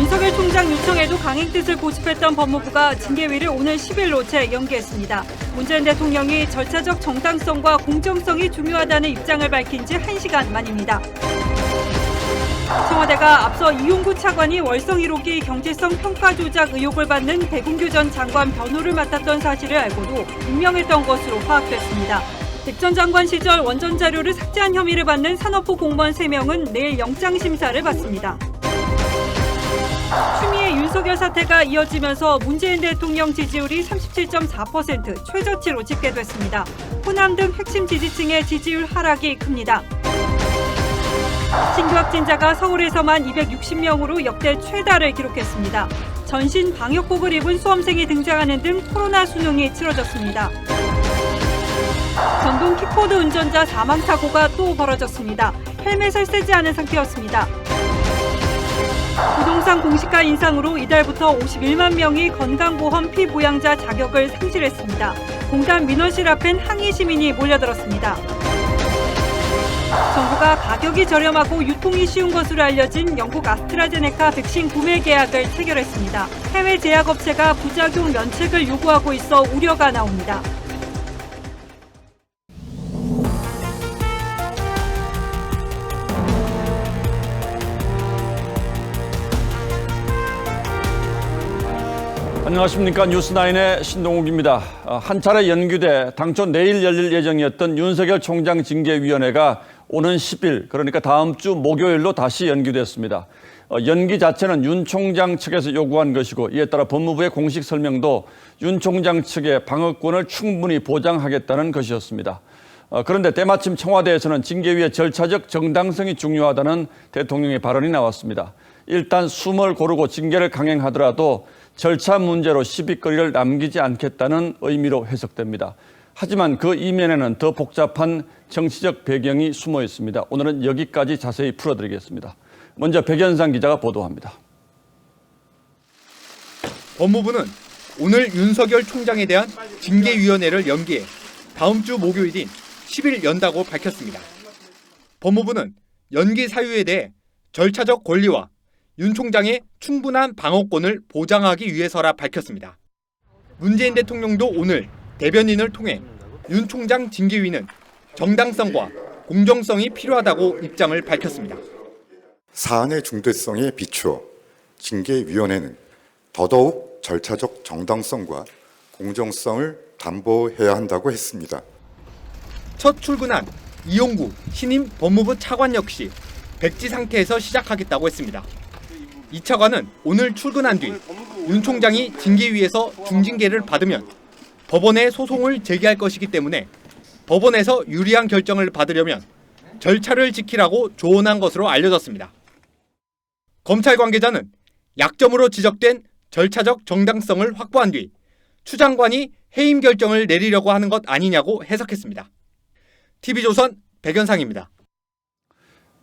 윤석열 총장 요청에도 강행 뜻을 고집했던 법무부가 징계위를 오늘 10일로 재연기했습니다. 문재인 대통령이 절차적 정당성과 공정성이 중요하다는 입장을 밝힌 지 1시간 만입니다. 청와대가 앞서 이용구 차관이 월성 1호기 경제성 평가 조작 의혹을 받는 백운규 전 장관 변호를 맡았던 사실을 알고도 임명했던 것으로 파악됐습니다. 백 전 장관 시절 원전 자료를 삭제한 혐의를 받는 산업부 공무원 3명은 내일 영장 심사를 받습니다. 추미애 윤석열 사태가 이어지면서 문재인 대통령 지지율이 37.4% 최저치로 집계됐습니다. 호남 등 핵심 지지층의 지지율 하락이 큽니다. 신규 확진자가 서울에서만 260명으로 역대 최다를 기록했습니다. 전신 방역복을 입은 수험생이 등장하는 등 코로나 수능이 치러졌습니다. 전동 킥보드 운전자 사망사고가 또 벌어졌습니다. 헬멧을 쓰지 않은 상태였습니다. 부동산 공시가 인상으로 이달부터 51만 명이 건강보험 피부양자 자격을 상실했습니다. 공단 민원실 앞엔 항의 시민이 몰려들었습니다. 정부가 가격이 저렴하고 유통이 쉬운 것으로 알려진 영국 아스트라제네카 백신 구매 계약을 체결했습니다. 해외 제약업체가 부작용 면책을 요구하고 있어 우려가 나옵니다. 안녕하십니까. 뉴스9의 신동욱입니다. 한 차례 연기돼 당초 내일 열릴 예정이었던 윤석열 총장 징계위원회가 오는 10일, 그러니까 다음 주 목요일로 다시 연기됐습니다. 연기 자체는 윤 총장 측에서 요구한 것이고, 이에 따라 법무부의 공식 설명도 윤 총장 측의 방어권을 충분히 보장하겠다는 것이었습니다. 그런데 때마침 청와대에서는 징계위의 절차적 정당성이 중요하다는 대통령의 발언이 나왔습니다. 일단 숨을 고르고 징계를 강행하더라도 절차 문제로 시비거리를 남기지 않겠다는 의미로 해석됩니다. 하지만 그 이면에는 더 복잡한 정치적 배경이 숨어 있습니다. 오늘은 여기까지 자세히 풀어드리겠습니다. 먼저 백연상 기자가 보도합니다. 법무부는 오늘 윤석열 총장에 대한 징계위원회를 연기해 다음 주 목요일인 10일 연다고 밝혔습니다. 법무부는 연기 사유에 대해 절차적 권리와 윤 총장의 충분한 방어권을 보장하기 위해서라 밝혔습니다. 문재인 대통령도 오늘 대변인을 통해 윤 총장 징계위는 정당성과 공정성이 필요하다고 입장을 밝혔습니다. 사안의 중대성에 비추어 징계위원회는 더더욱 절차적 정당성과 공정성을 담보해야 한다고 했습니다. 첫 출근한 이용구 신임 법무부 차관 역시 백지 상태에서 시작하겠다고 했습니다. 이 차관은 오늘 출근한 뒤 윤 총장이 징계위에서 중징계를 받으면 법원에 소송을 제기할 것이기 때문에 법원에서 유리한 결정을 받으려면 절차를 지키라고 조언한 것으로 알려졌습니다. 검찰 관계자는 약점으로 지적된 절차적 정당성을 확보한 뒤 추 장관이 해임 결정을 내리려고 하는 것 아니냐고 해석했습니다. TV조선 백연상입니다.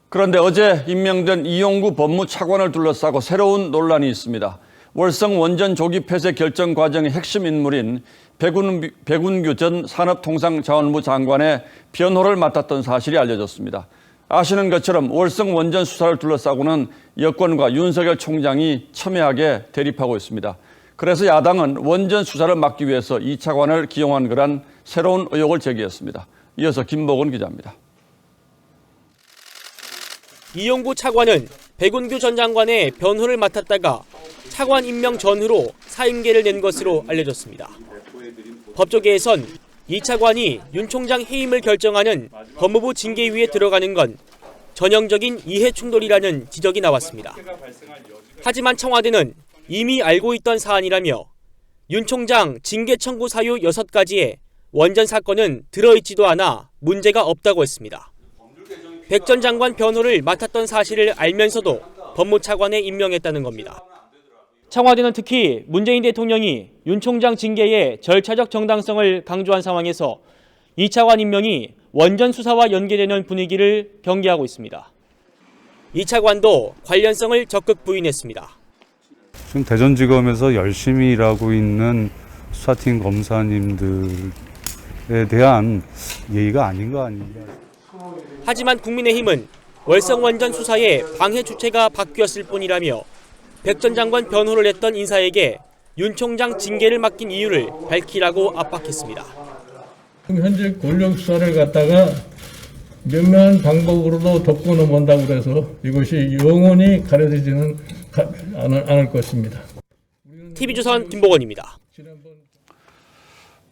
그런데 어제 임명된 이용구 법무차관을 둘러싸고 새로운 논란이 있습니다. 월성 원전 조기 폐쇄 결정 과정의 핵심 인물인 백운규 전 산업통상자원부 장관의 변호를 맡았던 사실이 알려졌습니다. 아시는 것처럼 월성 원전 수사를 둘러싸고는 여권과 윤석열 총장이 첨예하게 대립하고 있습니다. 그래서 야당은 원전 수사를 막기 위해서 이 차관을 기용한 거란 새로운 의혹을 제기했습니다. 이어서 김복은 기자입니다. 이용구 차관은 백운규 전 장관의 변호를 맡았다가 차관 임명 전후로 사임계를 낸 것으로 알려졌습니다. 법조계에선 이 차관이 윤 총장 해임을 결정하는 법무부 징계위에 들어가는 건 전형적인 이해 충돌이라는 지적이 나왔습니다. 하지만 청와대는 이미 알고 있던 사안이라며 윤 총장 징계 청구 사유 6가지에 원전 사건은 들어있지도 않아 문제가 없다고 했습니다. 백 전 장관 변호를 맡았던 사실을 알면서도 법무차관에 임명했다는 겁니다. 청와대는 특히 문재인 대통령이 윤 총장 징계의 절차적 정당성을 강조한 상황에서 이 차관 임명이 원전 수사와 연계되는 분위기를 경계하고 있습니다. 이 차관도 관련성을 적극 부인했습니다. 지금 대전지검에서 열심히 일하고 있는 수사팀 검사님들에 대한 예의가 아닌 거 아닌가. 하지만 국민의힘은 월성 원전 수사에 방해 주체가 바뀌었을 뿐이라며 백 전 장관 변호를 했던 인사에게 윤 총장 징계를 맡긴 이유를 밝히라고 압박했습니다. 현재 권력 수사를 갖다가 몇몇 방법으로도 덮고 넘어간다고 그래서 이것이 영원히 가려지지는 않을 것입니다. TV조선 김보건입니다.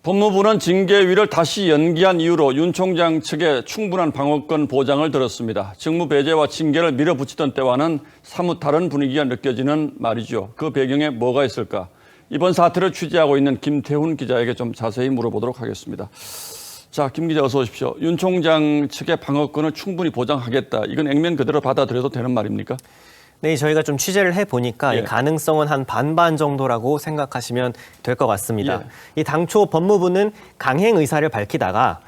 법무부는 징계위를 다시 연기한 이유로 윤 총장 측에 충분한 방어권 보장을 들었습니다. 직무 배제와 징계를 밀어붙이던 때와는 사뭇 다른 분위기가 느껴지는 말이죠. 그 배경에 뭐가 있을까? 이번 사태를 취재하고 있는 김태훈 기자에게 좀 자세히 물어보도록 하겠습니다. 자, 김 기자 어서 오십시오. 윤 총장 측의 방어권을 충분히 보장하겠다. 이건 액면 그대로 받아들여도 되는 말입니까? 네, 저희가 좀 취재를 해보니까 예. 이 가능성은 한 반반 정도라고 생각하시면 될 것 같습니다. 예. 이 당초 법무부는 강행 의사를 밝히다가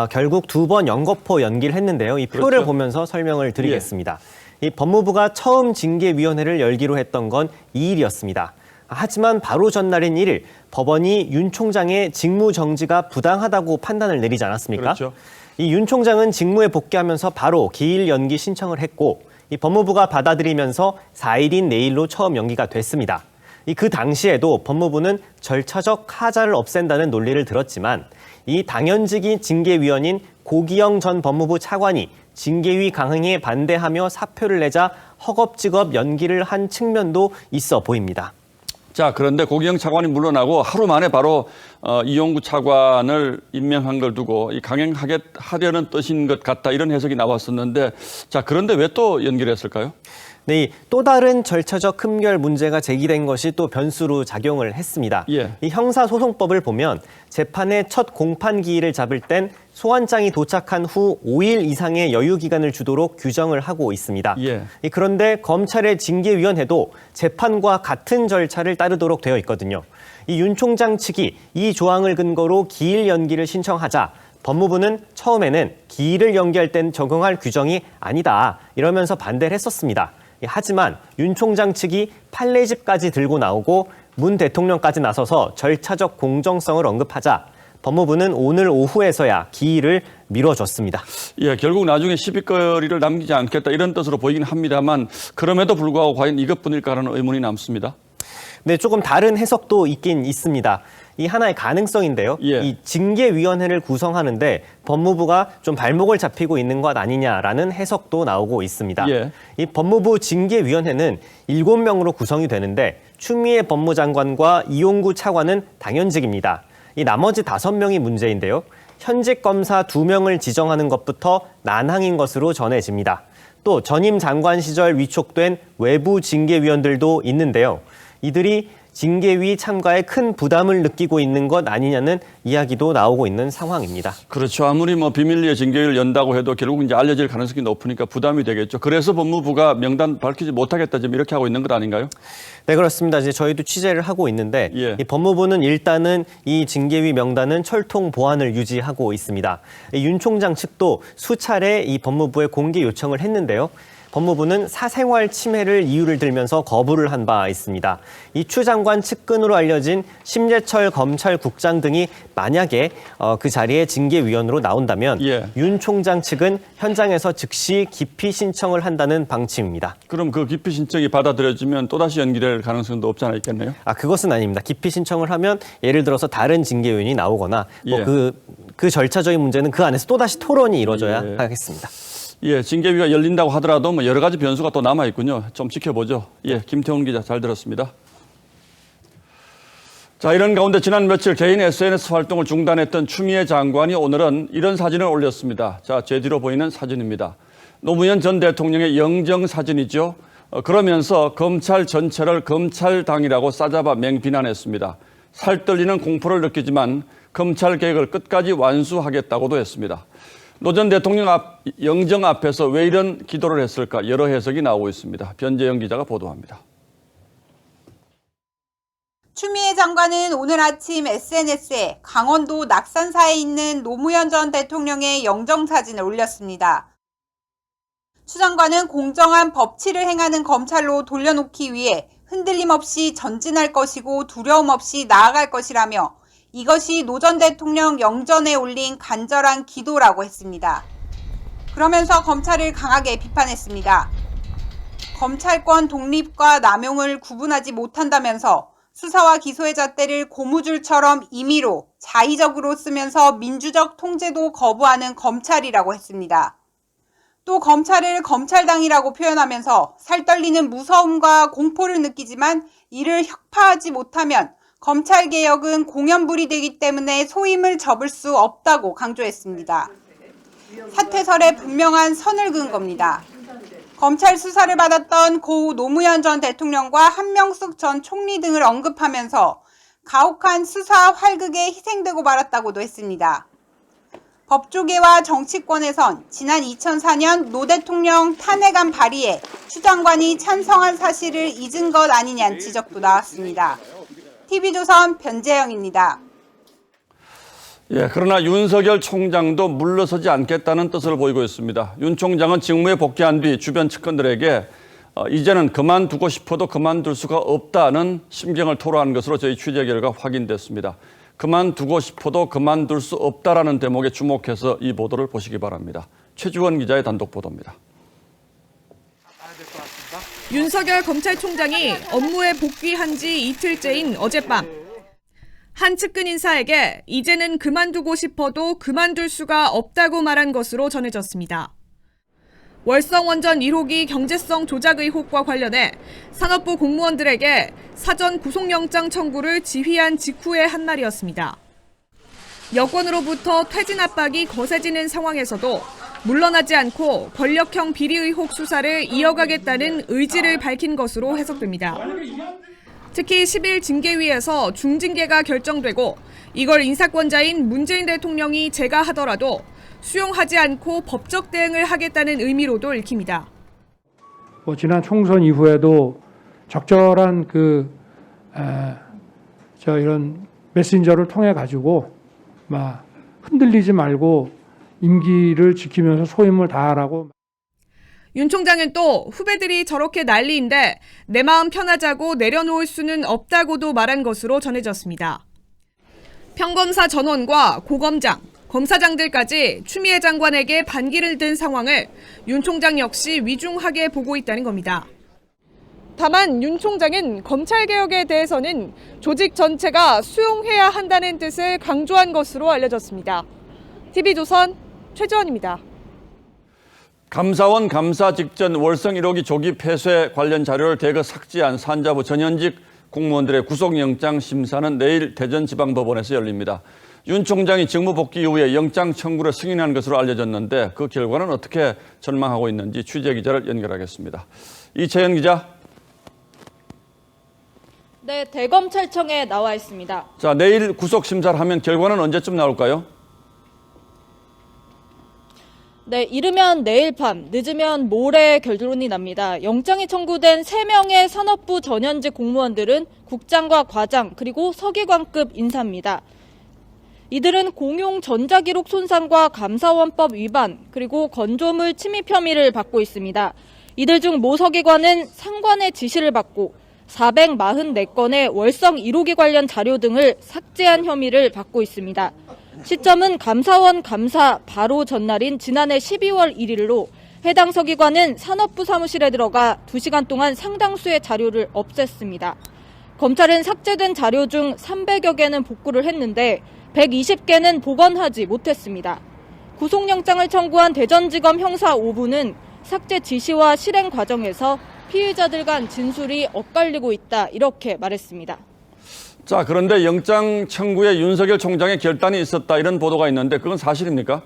결국 2번 연거푸 연기를 했는데요. 이 표를 그렇죠. 보면서 설명을 드리겠습니다. 이 법무부가 처음 징계위원회를 열기로 했던 건 2일이었습니다. 하지만 바로 전날인 1일 법원이 윤 총장의 직무 정지가 부당하다고 판단을 내리지 않았습니까? 그렇죠. 이 윤 총장은 직무에 복귀하면서 바로 기일 연기 신청을 했고 이 법무부가 받아들이면서 4일인 내일로 처음 연기가 됐습니다. 그 당시에도 법무부는 절차적 하자를 없앤다는 논리를 들었지만 이 당연직이 징계위원인 고기영 전 법무부 차관이 징계위 강행에 반대하며 사표를 내자 허겁지겁 연기를 한 측면도 있어 보입니다. 자, 그런데 고기영 차관이 물러나고 하루 만에 바로 이용구 차관을 임명한 걸 두고 이 강행하려는 뜻인 것 같다 이런 해석이 나왔었는데 자, 그런데 왜 또 연기를 했을까요? 네, 또 다른 절차적 흠결 문제가 제기된 것이 또 변수로 작용을 했습니다. 예. 이 형사소송법을 보면 재판의 첫 공판 기일을 잡을 땐 소환장이 도착한 후 5일 이상의 여유 기간을 주도록 규정을 하고 있습니다. 예. 그런데 검찰의 징계위원회도 재판과 같은 절차를 따르도록 되어 있거든요. 이 윤 총장 측이 이 조항을 근거로 기일 연기를 신청하자 법무부는 처음에는 기일을 연기할 땐 적용할 규정이 아니다 이러면서 반대를 했었습니다. 하지만 윤 총장 측이 판례집까지 들고 나오고 문 대통령까지 나서서 절차적 공정성을 언급하자 법무부는 오늘 오후에서야 기일을 미뤄줬습니다. 예, 결국 나중에 시비거리를 남기지 않겠다 이런 뜻으로 보이긴 합니다만 그럼에도 불구하고 과연 이것뿐일까라는 의문이 남습니다. 네, 조금 다른 해석도 있긴 있습니다. 이 하나의 가능성인데요. 예. 이 징계위원회를 구성하는데 법무부가 좀 발목을 잡히고 있는 것 아니냐라는 해석도 나오고 있습니다. 예. 이 법무부 징계위원회는 7명으로 구성이 되는데 추미애 법무장관과 이용구 차관은 당연직입니다. 이 나머지 5명이 문제인데요. 현직 검사 2명을 지정하는 것부터 난항인 것으로 전해집니다. 또 전임 장관 시절 위촉된 외부 징계위원들도 있는데요. 이들이 징계위 참가에 큰 부담을 느끼고 있는 것 아니냐는 이야기도 나오고 있는 상황입니다. 그렇죠. 아무리 비밀리에 징계위를 연다고 해도 결국 이제 알려질 가능성이 높으니까 부담이 되겠죠. 그래서 법무부가 명단 밝히지 못하겠다 지금 이렇게 하고 있는 것 아닌가요? 네, 그렇습니다. 이제 저희도 취재를 하고 있는데 예. 이 법무부는 일단은 이 징계위 명단은 철통 보안을 유지하고 있습니다. 윤 총장 측도 수차례 이 법무부에 공개 요청을 했는데요. 법무부는 사생활 침해를 이유를 들면서 거부를 한 바 있습니다. 이 추 장관 측근으로 알려진 심재철 검찰국장 등이 만약에 그 자리에 징계위원으로 나온다면 예. 윤 총장 측은 현장에서 즉시 기피 신청을 한다는 방침입니다. 그럼 그 기피 신청이 받아들여지면 또다시 연기될 가능성도 없지 않아 있겠네요? 그것은 아닙니다. 기피 신청을 하면 예를 들어서 다른 징계위원이 나오거나 예. 그 절차적인 문제는 그 안에서 또다시 토론이 이루어져야 예. 하겠습니다. 예, 징계위가 열린다고 하더라도 여러 가지 변수가 또 남아 있군요. 좀 지켜보죠. 예, 김태훈 기자 잘 들었습니다. 자, 이런 가운데 지난 며칠 개인 SNS 활동을 중단했던 추미애 장관이 오늘은 이런 사진을 올렸습니다. 자, 제 뒤로 보이는 사진입니다. 노무현 전 대통령의 영정 사진이죠. 그러면서 검찰 전체를 검찰당이라고 싸잡아 맹비난했습니다. 살떨리는 공포를 느끼지만 검찰 개혁을 끝까지 완수하겠다고도 했습니다. 노 전 대통령 영정 앞에서 왜 이런 기도를 했을까 여러 해석이 나오고 있습니다. 변재영 기자가 보도합니다. 추미애 장관은 오늘 아침 SNS에 강원도 낙산사에 있는 노무현 전 대통령의 영정 사진을 올렸습니다. 추 장관은 공정한 법치를 행하는 검찰로 돌려놓기 위해 흔들림 없이 전진할 것이고 두려움 없이 나아갈 것이라며 이것이 노 전 대통령 영전에 올린 간절한 기도라고 했습니다. 그러면서 검찰을 강하게 비판했습니다. 검찰권 독립과 남용을 구분하지 못한다면서 수사와 기소의 잣대를 고무줄처럼 임의로 자의적으로 쓰면서 민주적 통제도 거부하는 검찰이라고 했습니다. 또 검찰을 검찰당이라고 표현하면서 살떨리는 무서움과 공포를 느끼지만 이를 혁파하지 못하면 검찰개혁은 공연불이 되기 때문에 소임을 접을 수 없다고 강조했습니다. 사퇴설에 분명한 선을 그은 겁니다. 검찰 수사를 받았던 고 노무현 전 대통령과 한명숙 전 총리 등을 언급하면서 가혹한 수사 활극에 희생되고 말았다고도 했습니다. 법조계와 정치권에선 지난 2004년 노 대통령 탄핵안 발의에 추 장관이 찬성한 사실을 잊은 것 아니냐는 지적도 나왔습니다. TV조선 변재영입니다. 예, 그러나 윤석열 총장도 물러서지 않겠다는 뜻을 보이고 있습니다. 윤 총장은 직무에 복귀한 뒤 주변 측근들에게 이제는 그만두고 싶어도 그만둘 수가 없다는 심경을 토로한 것으로 저희 취재 결과 확인됐습니다. 그만두고 싶어도 그만둘 수 없다라는 대목에 주목해서 이 보도를 보시기 바랍니다. 최주원 기자의 단독 보도입니다. 윤석열 검찰총장이 업무에 복귀한 지 이틀째인 어젯밤 한 측근 인사에게 이제는 그만두고 싶어도 그만둘 수가 없다고 말한 것으로 전해졌습니다. 월성원전 1호기 경제성 조작 의혹과 관련해 산업부 공무원들에게 사전 구속영장 청구를 지휘한 직후의 한 말이었습니다. 여권으로부터 퇴진 압박이 거세지는 상황에서도 물러나지 않고 권력형 비리 의혹 수사를 이어가겠다는 의지를 밝힌 것으로 해석됩니다. 특히 10일 징계위에서 중징계가 결정되고 이걸 인사권자인 문재인 대통령이 제가하더라도 수용하지 않고 법적 대응을 하겠다는 의미로도 읽힙니다. 지난 총선 이후에도 적절한 이런 메신저를 통해 가지고 흔들리지 말고 임기를 지키면서 소임을 다하라고. 윤 총장은 또 후배들이 저렇게 난리인데 내 마음 편하자고 내려놓을 수는 없다고도 말한 것으로 전해졌습니다. 평검사 전원과 고검장, 검사장들까지 추미애 장관에게 반기를 든 상황을 윤 총장 역시 위중하게 보고 있다는 겁니다. 다만 윤 총장은 검찰개혁에 대해서는 조직 전체가 수용해야 한다는 뜻을 강조한 것으로 알려졌습니다. TV조선 최주원입니다. 감사원 감사 직전 월성 1호기 조기 폐쇄 관련 자료를 대거 삭제한 산자부 전현직 공무원들의 구속영장 심사는 내일 대전지방법원에서 열립니다. 윤 총장이 직무 복귀 이후에 영장 청구를 승인한 것으로 알려졌는데 그 결과는 어떻게 전망하고 있는지 취재 기자를 연결하겠습니다. 이채연 기자. 네, 대검찰청에 나와 있습니다. 자, 내일 구속 심사를 하면 결과는 언제쯤 나올까요? 네, 이르면 내일 밤, 늦으면 모레 결론이 납니다. 영장이 청구된 3명의 산업부 전현직 공무원들은 국장과 과장 그리고 서기관급 인사입니다. 이들은 공용 전자기록 손상과 감사원법 위반 그리고 건조물 침입 혐의를 받고 있습니다. 이들 중 모 서기관은 상관의 지시를 받고 444건의 월성 1호기 관련 자료 등을 삭제한 혐의를 받고 있습니다. 시점은 감사원 감사 바로 전날인 지난해 12월 1일로 해당 서기관은 산업부 사무실에 들어가 2시간 동안 상당수의 자료를 없앴습니다. 검찰은 삭제된 자료 중 300여 개는 복구를 했는데 120개는 복원하지 못했습니다. 구속영장을 청구한 대전지검 형사 5부는 삭제 지시와 실행 과정에서 피의자들 간 진술이 엇갈리고 있다 이렇게 말했습니다. 자, 그런데 영장 청구에 윤석열 총장의 결단이 있었다 이런 보도가 있는데 그건 사실입니까?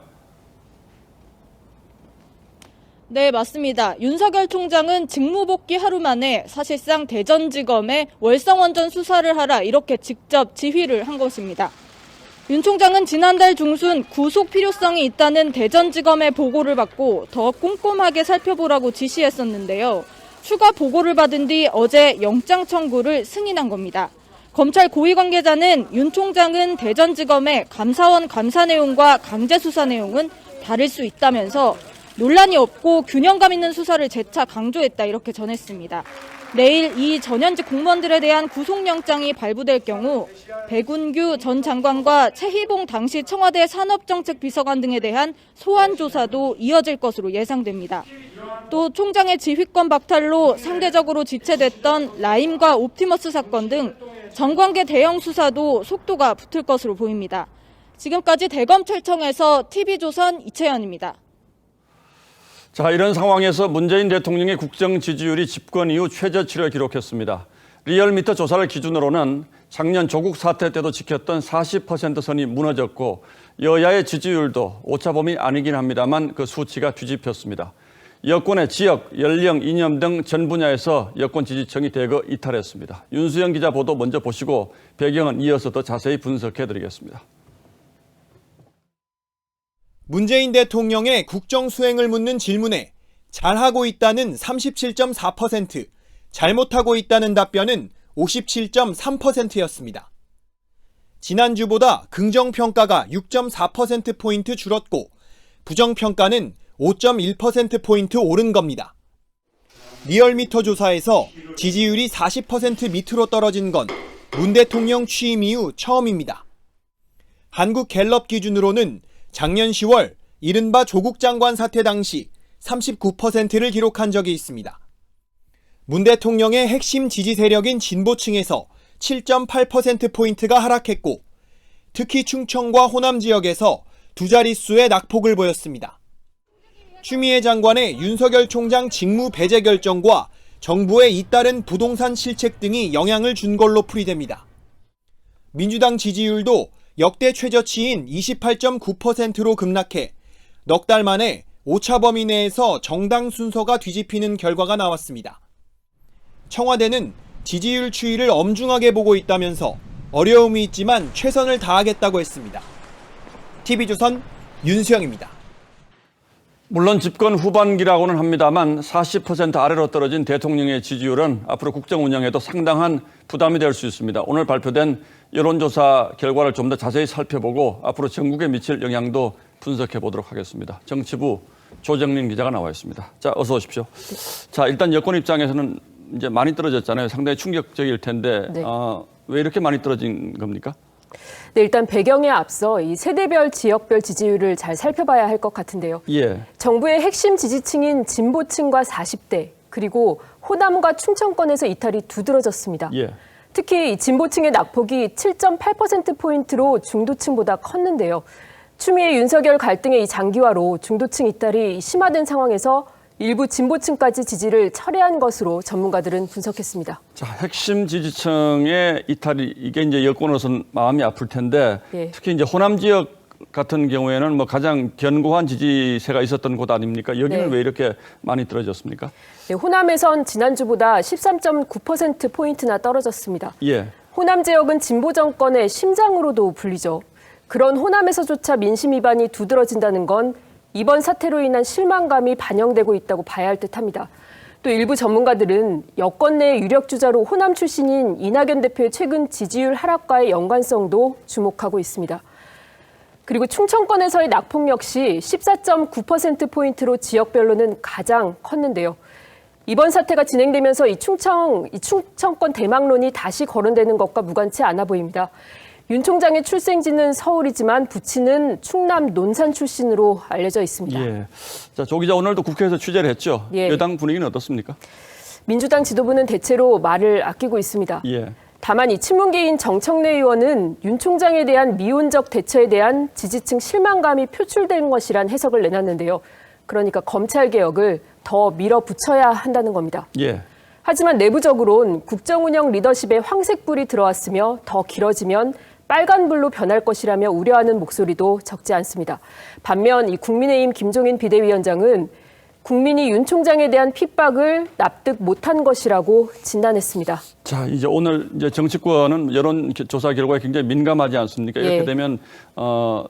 네, 맞습니다. 윤석열 총장은 직무 복귀 하루 만에 사실상 대전지검에 월성원전 수사를 하라 이렇게 직접 지휘를 한 것입니다. 윤 총장은 지난달 중순 구속 필요성이 있다는 대전지검의 보고를 받고 더 꼼꼼하게 살펴보라고 지시했었는데요. 추가 보고를 받은 뒤 어제 영장 청구를 승인한 겁니다. 검찰 고위 관계자는 윤 총장은 대전지검의 감사원 감사 내용과 강제 수사 내용은 다를 수 있다면서 논란이 없고 균형감 있는 수사를 재차 강조했다 이렇게 전했습니다. 내일 이 전현직 공무원들에 대한 구속영장이 발부될 경우 백운규 전 장관과 최희봉 당시 청와대 산업정책비서관 등에 대한 소환 조사도 이어질 것으로 예상됩니다. 또 총장의 지휘권 박탈로 상대적으로 지체됐던 라임과 옵티머스 사건 등 정관계 대형 수사도 속도가 붙을 것으로 보입니다. 지금까지 대검찰청에서 TV조선 이채연입니다. 자, 이런 상황에서 문재인 대통령의 국정 지지율이 집권 이후 최저치를 기록했습니다. 리얼미터 조사를 기준으로는 작년 조국 사태 때도 지켰던 40% 선이 무너졌고 여야의 지지율도 오차범위 아니긴 합니다만 그 수치가 뒤집혔습니다. 여권의 지역, 연령, 이념 등 전 분야에서 여권 지지층이 대거 이탈했습니다. 윤수영 기자 보도 먼저 보시고 배경은 이어서 더 자세히 분석해드리겠습니다. 문재인 대통령의 국정 수행을 묻는 질문에 잘하고 있다는 37.4%, 잘못하고 있다는 답변은 57.3%였습니다. 지난주보다 긍정평가가 6.4%포인트 줄었고 부정평가는 5.1%포인트 오른 겁니다. 리얼미터 조사에서 지지율이 40% 밑으로 떨어진 건 문 대통령 취임 이후 처음입니다. 한국갤럽 기준으로는 작년 10월 이른바 조국 장관 사태 당시 39%를 기록한 적이 있습니다. 문 대통령의 핵심 지지 세력인 진보층에서 7.8%포인트가 하락했고 특히 충청과 호남 지역에서 두 자릿수의 낙폭을 보였습니다. 추미애 장관의 윤석열 총장 직무 배제 결정과 정부의 잇따른 부동산 실책 등이 영향을 준 걸로 풀이됩니다. 민주당 지지율도 역대 최저치인 28.9%로 급락해 넉 달 만에 오차범위 내에서 정당 순서가 뒤집히는 결과가 나왔습니다. 청와대는 지지율 추이를 엄중하게 보고 있다면서 어려움이 있지만 최선을 다하겠다고 했습니다. TV조선 윤수영입니다. 물론 집권 후반기라고는 합니다만 40% 아래로 떨어진 대통령의 지지율은 앞으로 국정 운영에도 상당한 부담이 될 수 있습니다. 오늘 발표된 여론조사 결과를 좀 더 자세히 살펴보고 앞으로 전국에 미칠 영향도 분석해 보도록 하겠습니다. 정치부 조정린 기자가 나와 있습니다. 자, 어서 오십시오. 자, 일단 여권 입장에서는 이제 많이 떨어졌잖아요. 상당히 충격적일 텐데 네. 왜 이렇게 많이 떨어진 겁니까? 네, 일단 배경에 앞서 이 세대별, 지역별 지지율을 잘 살펴봐야 할 것 같은데요. 예. 정부의 핵심 지지층인 진보층과 40대, 그리고 호남과 충청권에서 이탈이 두드러졌습니다. 예. 특히 진보층의 낙폭이 7.8%포인트로 중도층보다 컸는데요. 추미애 윤석열 갈등의 이 장기화로 중도층 이탈이 심화된 상황에서 일부 진보층까지 지지를 철회한 것으로 전문가들은 분석했습니다. 자, 핵심 지지층의 이탈이 이게 이제 여권으로서는 마음이 아플 텐데 예. 특히 이제 호남 지역 같은 경우에는 뭐 가장 견고한 지지세가 있었던 곳 아닙니까? 여기는 네. 왜 이렇게 많이 떨어졌습니까? 네, 호남에선 지난주보다 13.9%포인트나 떨어졌습니다. 예. 호남 지역은 진보 정권의 심장으로도 불리죠. 그런 호남에서조차 민심 위반이 두드러진다는 건 이번 사태로 인한 실망감이 반영되고 있다고 봐야 할 듯합니다. 또 일부 전문가들은 여권 내 유력 주자로 호남 출신인 이낙연 대표의 최근 지지율 하락과의 연관성도 주목하고 있습니다. 그리고 충청권에서의 낙폭 역시 14.9%포인트로 지역별로는 가장 컸는데요. 이번 사태가 진행되면서 이 충청권 대망론이 다시 거론되는 것과 무관치 않아 보입니다. 윤 총장의 출생지는 서울이지만 부친은 충남 논산 출신으로 알려져 있습니다. 예. 자, 조 기자 오늘도 국회에서 취재를 했죠. 예. 여당 분위기는 어떻습니까? 민주당 지도부는 대체로 말을 아끼고 있습니다. 예. 다만 이 친문계인 정청래 의원은 윤 총장에 대한 미온적 대처에 대한 지지층 실망감이 표출된 것이란 해석을 내놨는데요. 그러니까 검찰 개혁을 더 밀어붙여야 한다는 겁니다. 예. 하지만 내부적으론 국정운영 리더십에 황색불이 들어왔으며 더 길어지면 빨간불로 변할 것이라며 우려하는 목소리도 적지 않습니다. 반면 이 국민의힘 김종인 비대위원장은 국민이 윤 총장에 대한 핍박을 납득 못한 것이라고 진단했습니다. 자, 이제 오늘 이제 정치권은 여론조사 결과에 굉장히 민감하지 않습니까? 이렇게 예. 되면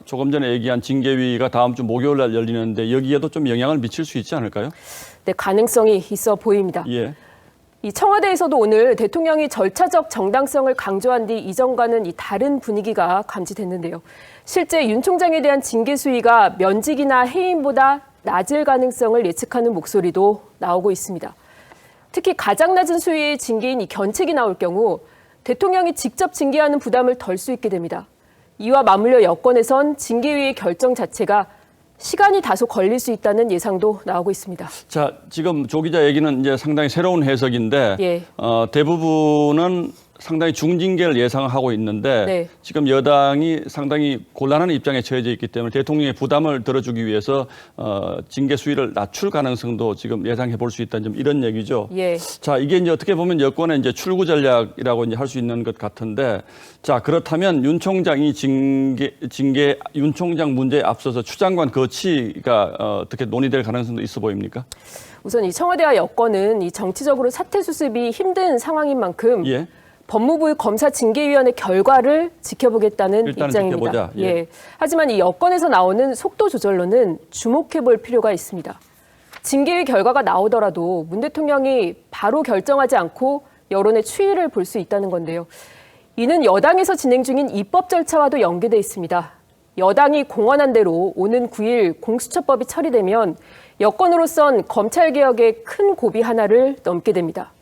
조금 전에 얘기한 징계위가 다음 주 목요일 날 열리는데 여기에도 좀 영향을 미칠 수 있지 않을까요? 네, 가능성이 있어 보입니다. 예. 이 청와대에서도 오늘 대통령이 절차적 정당성을 강조한 뒤 이전과는 이 다른 분위기가 감지됐는데요. 실제 윤 총장에 대한 징계 수위가 면직이나 해임보다 낮을 가능성을 예측하는 목소리도 나오고 있습니다. 특히 가장 낮은 수위의 징계인 이 견책이 나올 경우 대통령이 직접 징계하는 부담을 덜 수 있게 됩니다. 이와 맞물려 여권에선 징계위의 결정 자체가 시간이 다소 걸릴 수 있다는 예상도 나오고 있습니다. 자, 지금 조 기자 얘기는 이제 상당히 새로운 해석인데 예. 대부분은 상당히 중징계를 예상하고 있는데 네. 지금 여당이 상당히 곤란한 입장에 처해져 있기 때문에 대통령의 부담을 덜어주기 위해서 징계 수위를 낮출 가능성도 지금 예상해 볼 수 있다는 점 이런 얘기죠. 예. 자, 이게 이제 어떻게 보면 여권의 이제 출구 전략이라고 이제 할 수 있는 것 같은데, 자, 그렇다면 윤 총장이 윤 총장 문제에 앞서서 추 장관 거치가 어떻게 논의될 가능성도 있어 보입니까? 우선 이 청와대와 여권은 이 정치적으로 사태 수습이 힘든 상황인 만큼 예. 법무부의 검사징계위원회 결과를 지켜보겠다는 입장입니다. 지켜보자. 예. 하지만 이 여권에서 나오는 속도 조절로는 주목해 볼 필요가 있습니다. 징계위 결과가 나오더라도 문 대통령이 바로 결정하지 않고 여론의 추이를 볼 수 있다는 건데요. 이는 여당에서 진행 중인 입법 절차와도 연계돼 있습니다. 여당이 공언한 대로 오는 9일 공수처법이 처리되면 여권으로선 검찰개혁의 큰 고비 하나를 넘게 됩니다.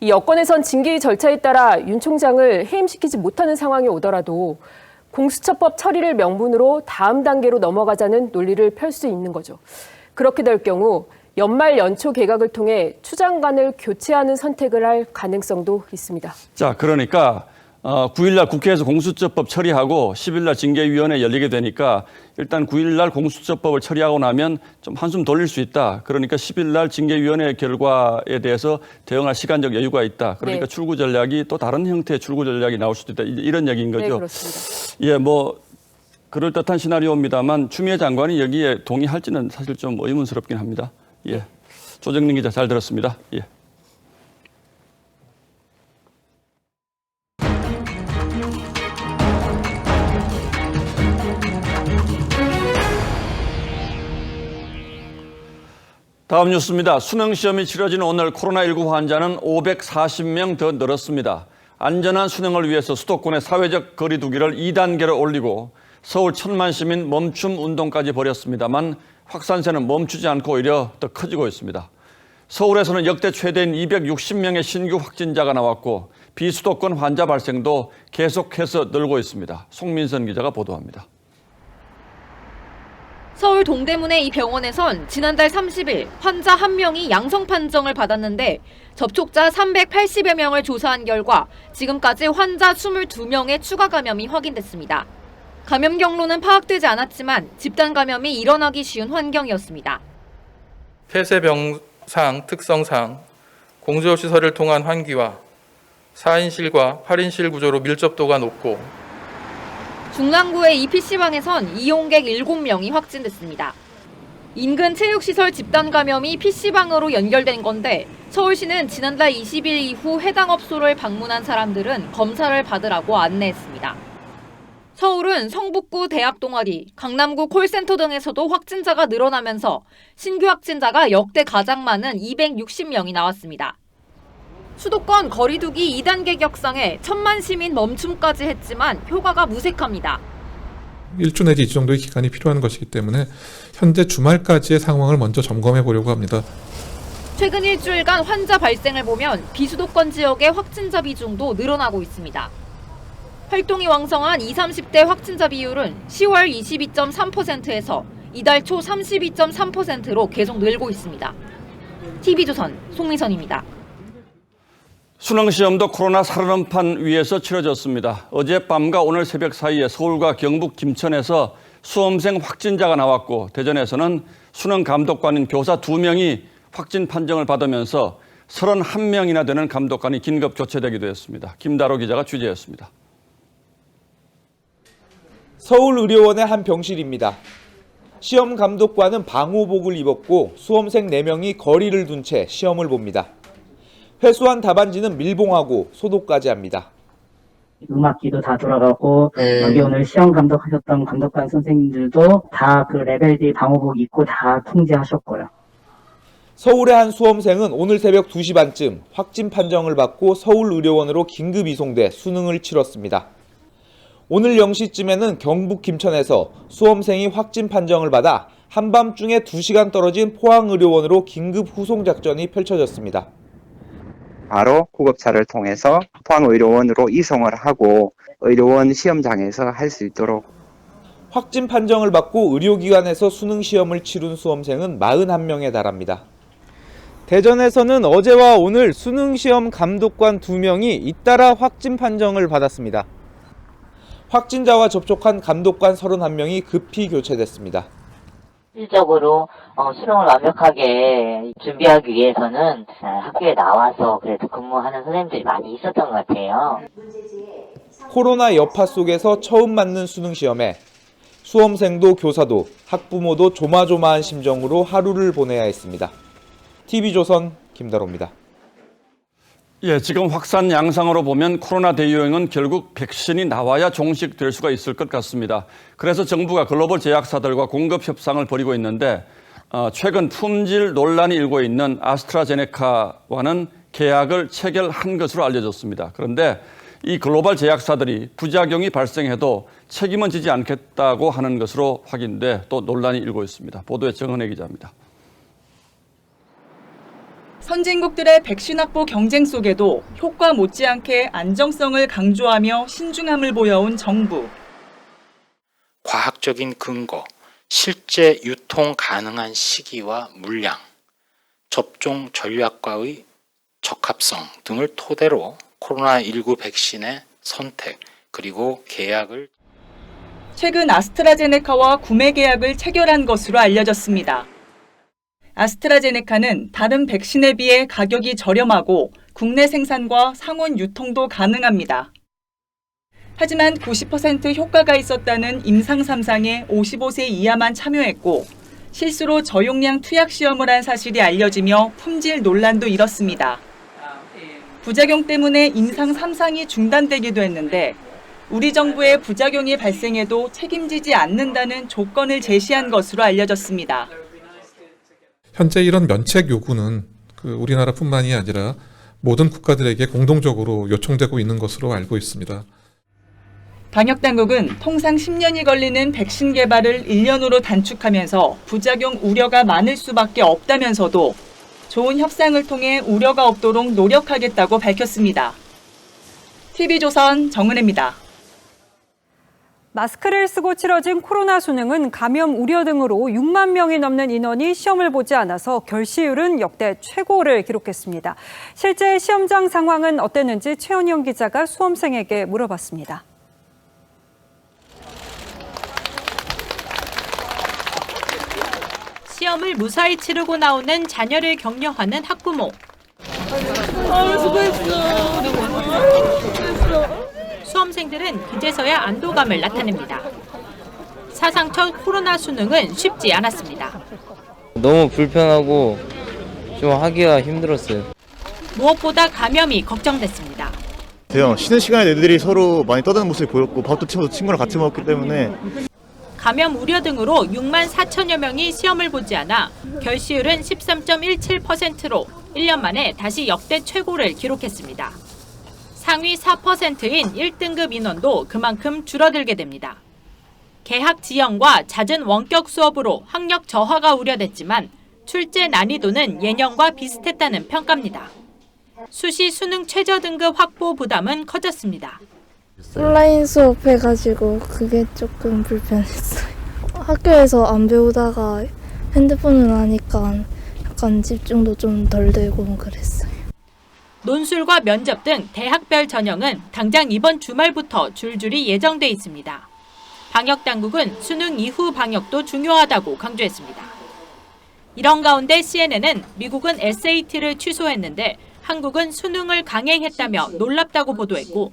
이 여권에선 징계위 절차에 따라 윤 총장을 해임시키지 못하는 상황이 오더라도 공수처법 처리를 명분으로 다음 단계로 넘어가자는 논리를 펼 수 있는 거죠. 그렇게 될 경우 연말 연초 개각을 통해 추 장관을 교체하는 선택을 할 가능성도 있습니다. 자, 그러니까 9일날 국회에서 공수처법 처리하고 10일날 징계위원회 열리게 되니까 일단 9일날 공수처법을 처리하고 나면 좀 한숨 돌릴 수 있다. 그러니까 10일날 징계위원회 결과에 대해서 대응할 시간적 여유가 있다. 그러니까 네. 출구 전략이 또 다른 형태의 출구 전략이 나올 수도 있다. 이런 얘기인 거죠. 네, 그렇습니다. 예, 뭐 그럴듯한 시나리오입니다만 추미애 장관이 여기에 동의할지는 사실 좀 의문스럽긴 합니다. 예, 조정민 기자 잘 들었습니다. 예. 다음 뉴스입니다. 수능 시험이 치러지는 오늘 코로나19 환자는 540명 더 늘었습니다. 안전한 수능을 위해서 수도권의 사회적 거리 두기를 2단계로 올리고 서울 1000만 시민 멈춤 운동까지 벌였습니다만 확산세는 멈추지 않고 오히려 더 커지고 있습니다. 서울에서는 역대 최대인 260명의 신규 확진자가 나왔고 비수도권 환자 발생도 계속해서 늘고 있습니다. 송민선 기자가 보도합니다. 서울 동대문의 이 병원에선 지난달 30일 환자 1명이 양성 판정을 받았는데 접촉자 380여 명을 조사한 결과 지금까지 환자 22명의 추가 감염이 확인됐습니다. 감염 경로는 파악되지 않았지만 집단 감염이 일어나기 쉬운 환경이었습니다. 폐쇄병상 특성상 공조시설을 통한 환기와 4인실과 8인실 구조로 밀접도가 높고 중랑구의 이 PC방에선 이용객 7명이 확진됐습니다. 인근 체육시설 집단 감염이 PC방으로 연결된 건데 서울시는 지난달 20일 이후 해당 업소를 방문한 사람들은 검사를 받으라고 안내했습니다. 서울은 성북구 대학 동아리, 강남구 콜센터 등에서도 확진자가 늘어나면서 신규 확진자가 역대 가장 많은 260명이 나왔습니다. 수도권 거리두기 2단계 격상에 1000만 시민 멈춤까지 했지만 효과가 무색합니다. 1주 내지 2주 정도의 기간이 필요한 것이기 때문에 현재 주말까지의 상황을 먼저 점검해 보려고 합니다. 최근 일주일간 환자 발생을 보면 비수도권 지역의 확진자 비중도 늘어나고 있습니다. 활동이 왕성한 20, 30대 확진자 비율은 10월 22.3%에서 이달 초 32.3%로 계속 늘고 있습니다. TV조선 송미선입니다. 수능시험도 코로나 살얼음판 위에서 치러졌습니다. 어젯밤과 오늘 새벽 사이에 서울과 경북 김천에서 수험생 확진자가 나왔고 대전에서는 수능 감독관인 교사 2명이 확진 판정을 받으면서 31명이나 되는 감독관이 긴급 교체되기도 했습니다. 김다로 기자가 취재했습니다. 서울의료원의 한 병실입니다. 시험 감독관은 방호복을 입었고 수험생 4명이 거리를 둔 채 시험을 봅니다. 회수한 답안지는 밀봉하고 소독까지 합니다. 음악기도 다 돌아가고 여기 오늘 시험 감독하셨던 감독관 선생님들도 다 그 레벨 D 방호복 입고 다 통제하셨고요. 서울의 한 수험생은 오늘 새벽 2시 반쯤 확진 판정을 받고 서울의료원으로 긴급 이송돼 수능을 치렀습니다. 오늘 0시쯤에는 경북 김천에서 수험생이 확진 판정을 받아 한밤중에 2시간 떨어진 포항의료원으로 긴급 후송 작전이 펼쳐졌습니다. 바로 구급차를 통해서 포항의료원으로 이송을 하고 의료원 시험장에서 할 수 있도록. 확진 판정을 받고 의료기관에서 수능시험을 치른 수험생은 41명에 달합니다. 대전에서는 어제와 오늘 수능시험 감독관 2명이 잇따라 확진 판정을 받았습니다. 확진자와 접촉한 감독관 31명이 급히 교체됐습니다. 실질적으로 수능을 완벽하게 준비하기 위해서는 학교에 나와서 그래도 근무하는 선생님들이 많이 있었던 것 같아요. 코로나 여파 속에서 처음 맞는 수능시험에 수험생도 교사도 학부모도 조마조마한 심정으로 하루를 보내야 했습니다. TV조선 김다로입니다. 예, 지금 확산 양상으로 보면 코로나 대유행은 결국 백신이 나와야 종식될 수가 있을 것 같습니다. 그래서 정부가 글로벌 제약사들과 공급 협상을 벌이고 있는데 최근 품질 논란이 일고 있는 아스트라제네카와는 계약을 체결한 것으로 알려졌습니다. 그런데 이 글로벌 제약사들이 부작용이 발생해도 책임은 지지 않겠다고 하는 것으로 확인돼 또 논란이 일고 있습니다. 보도에 정은혜 기자입니다. 선진국들의 백신 확보 경쟁 속에도 효과 못지않게 안정성을 강조하며 신중함을 보여온 정부. 과학적인 근거, 실제 유통 가능한 시기와 물량, 접종 전략과의 적합성 등을 토대로 코로나19 백신의 선택 그리고 계약을 최근 아스트라제네카와 구매 계약을 체결한 것으로 알려졌습니다. 아스트라제네카는 다른 백신에 비해 가격이 저렴하고 국내 생산과 상온 유통도 가능합니다. 하지만 90% 효과가 있었다는 임상 3상에 55세 이하만 참여했고 실수로 저용량 투약 시험을 한 사실이 알려지며 품질 논란도 일었습니다. 부작용 때문에 임상 3상이 중단되기도 했는데 우리 정부의 부작용이 발생해도 책임지지 않는다는 조건을 제시한 것으로 알려졌습니다. 현재 이런 면책 요구는 우리나라뿐만이 아니라 모든 국가들에게 공동적으로 요청되고 있는 것으로 알고 있습니다. 방역당국은 통상 10년이 걸리는 백신 개발을 1년으로 단축하면서 부작용 우려가 많을 수밖에 없다면서도 좋은 협상을 통해 우려가 없도록 노력하겠다고 밝혔습니다. TV조선 정은혜입니다. 마스크를 쓰고 치러진 코로나 수능은 감염 우려 등으로 6만 명이 넘는 인원이 시험을 보지 않아서 결시율은 역대 최고를 기록했습니다. 실제 시험장 상황은 어땠는지 최원영 기자가 수험생에게 물어봤습니다. 시험을 무사히 치르고 나오는 자녀를 격려하는 학부모. 수험생들은 그제서야 안도감을 나타냅니다. 사상 첫 코로나 수능은 쉽지 않았습니다. 너무 불편하고 좀 하기가 힘들었어요. 무엇보다 감염이 걱정됐습니다. 쉬는 시간에 애들이 서로 많이 떠드는 모습이 보였고 밥도 친구랑 같이 먹었기 때문에 감염 우려 등으로 6만 4천여 명이 시험을 보지 않아 결시율은 13.17%로 1년 만에 다시 역대 최고를 기록했습니다. 상위 4%인 1등급 인원도 그만큼 줄어들게 됩니다. 개학 지연과 잦은 원격 수업으로 학력 저하가 우려됐지만 출제 난이도는 예년과 비슷했다는 평가입니다. 수시 수능 최저 등급 확보 부담은 커졌습니다. 온라인 수업 해가지고 그게 조금 불편했어요. 학교에서 안 배우다가 핸드폰으로 하니까 약간 집중도 좀 덜 되고 그랬어요. 논술과 면접 등 대학별 전형은 당장 이번 주말부터 줄줄이 예정돼 있습니다. 방역당국은 수능 이후 방역도 중요하다고 강조했습니다. 이런 가운데 CNN은 미국은 SAT를 취소했는데 한국은 수능을 강행했다며 놀랍다고 보도했고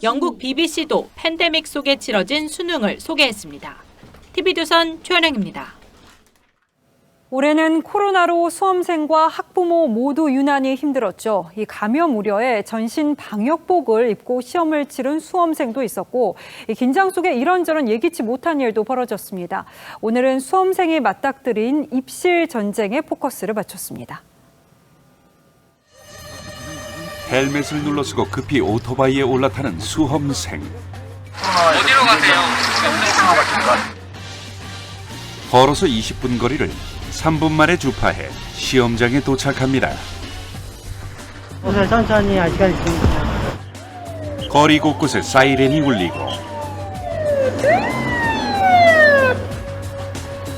영국 BBC도 팬데믹 속에 치러진 수능을 소개했습니다. TV조선 최원영입니다. 올해는 코로나로 수험생과 학부모 모두 유난히 힘들었죠. 이 감염 우려에 전신 방역복을 입고 시험을 치른 수험생도 있었고 이 긴장 속에 이런저런 예기치 못한 일도 벌어졌습니다. 오늘은 수험생이 맞닥뜨린 입실 전쟁에 포커스를 맞췄습니다. 헬멧을 눌러쓰고 급히 오토바이에 올라타는 수험생. 어디로 가세요? 걸어서 20분 거리를 3분 만에 주파해 시험장에 도착합니다. 오늘 천천히 할 시간 있습니다. 거리 곳곳에 사이렌이 울리고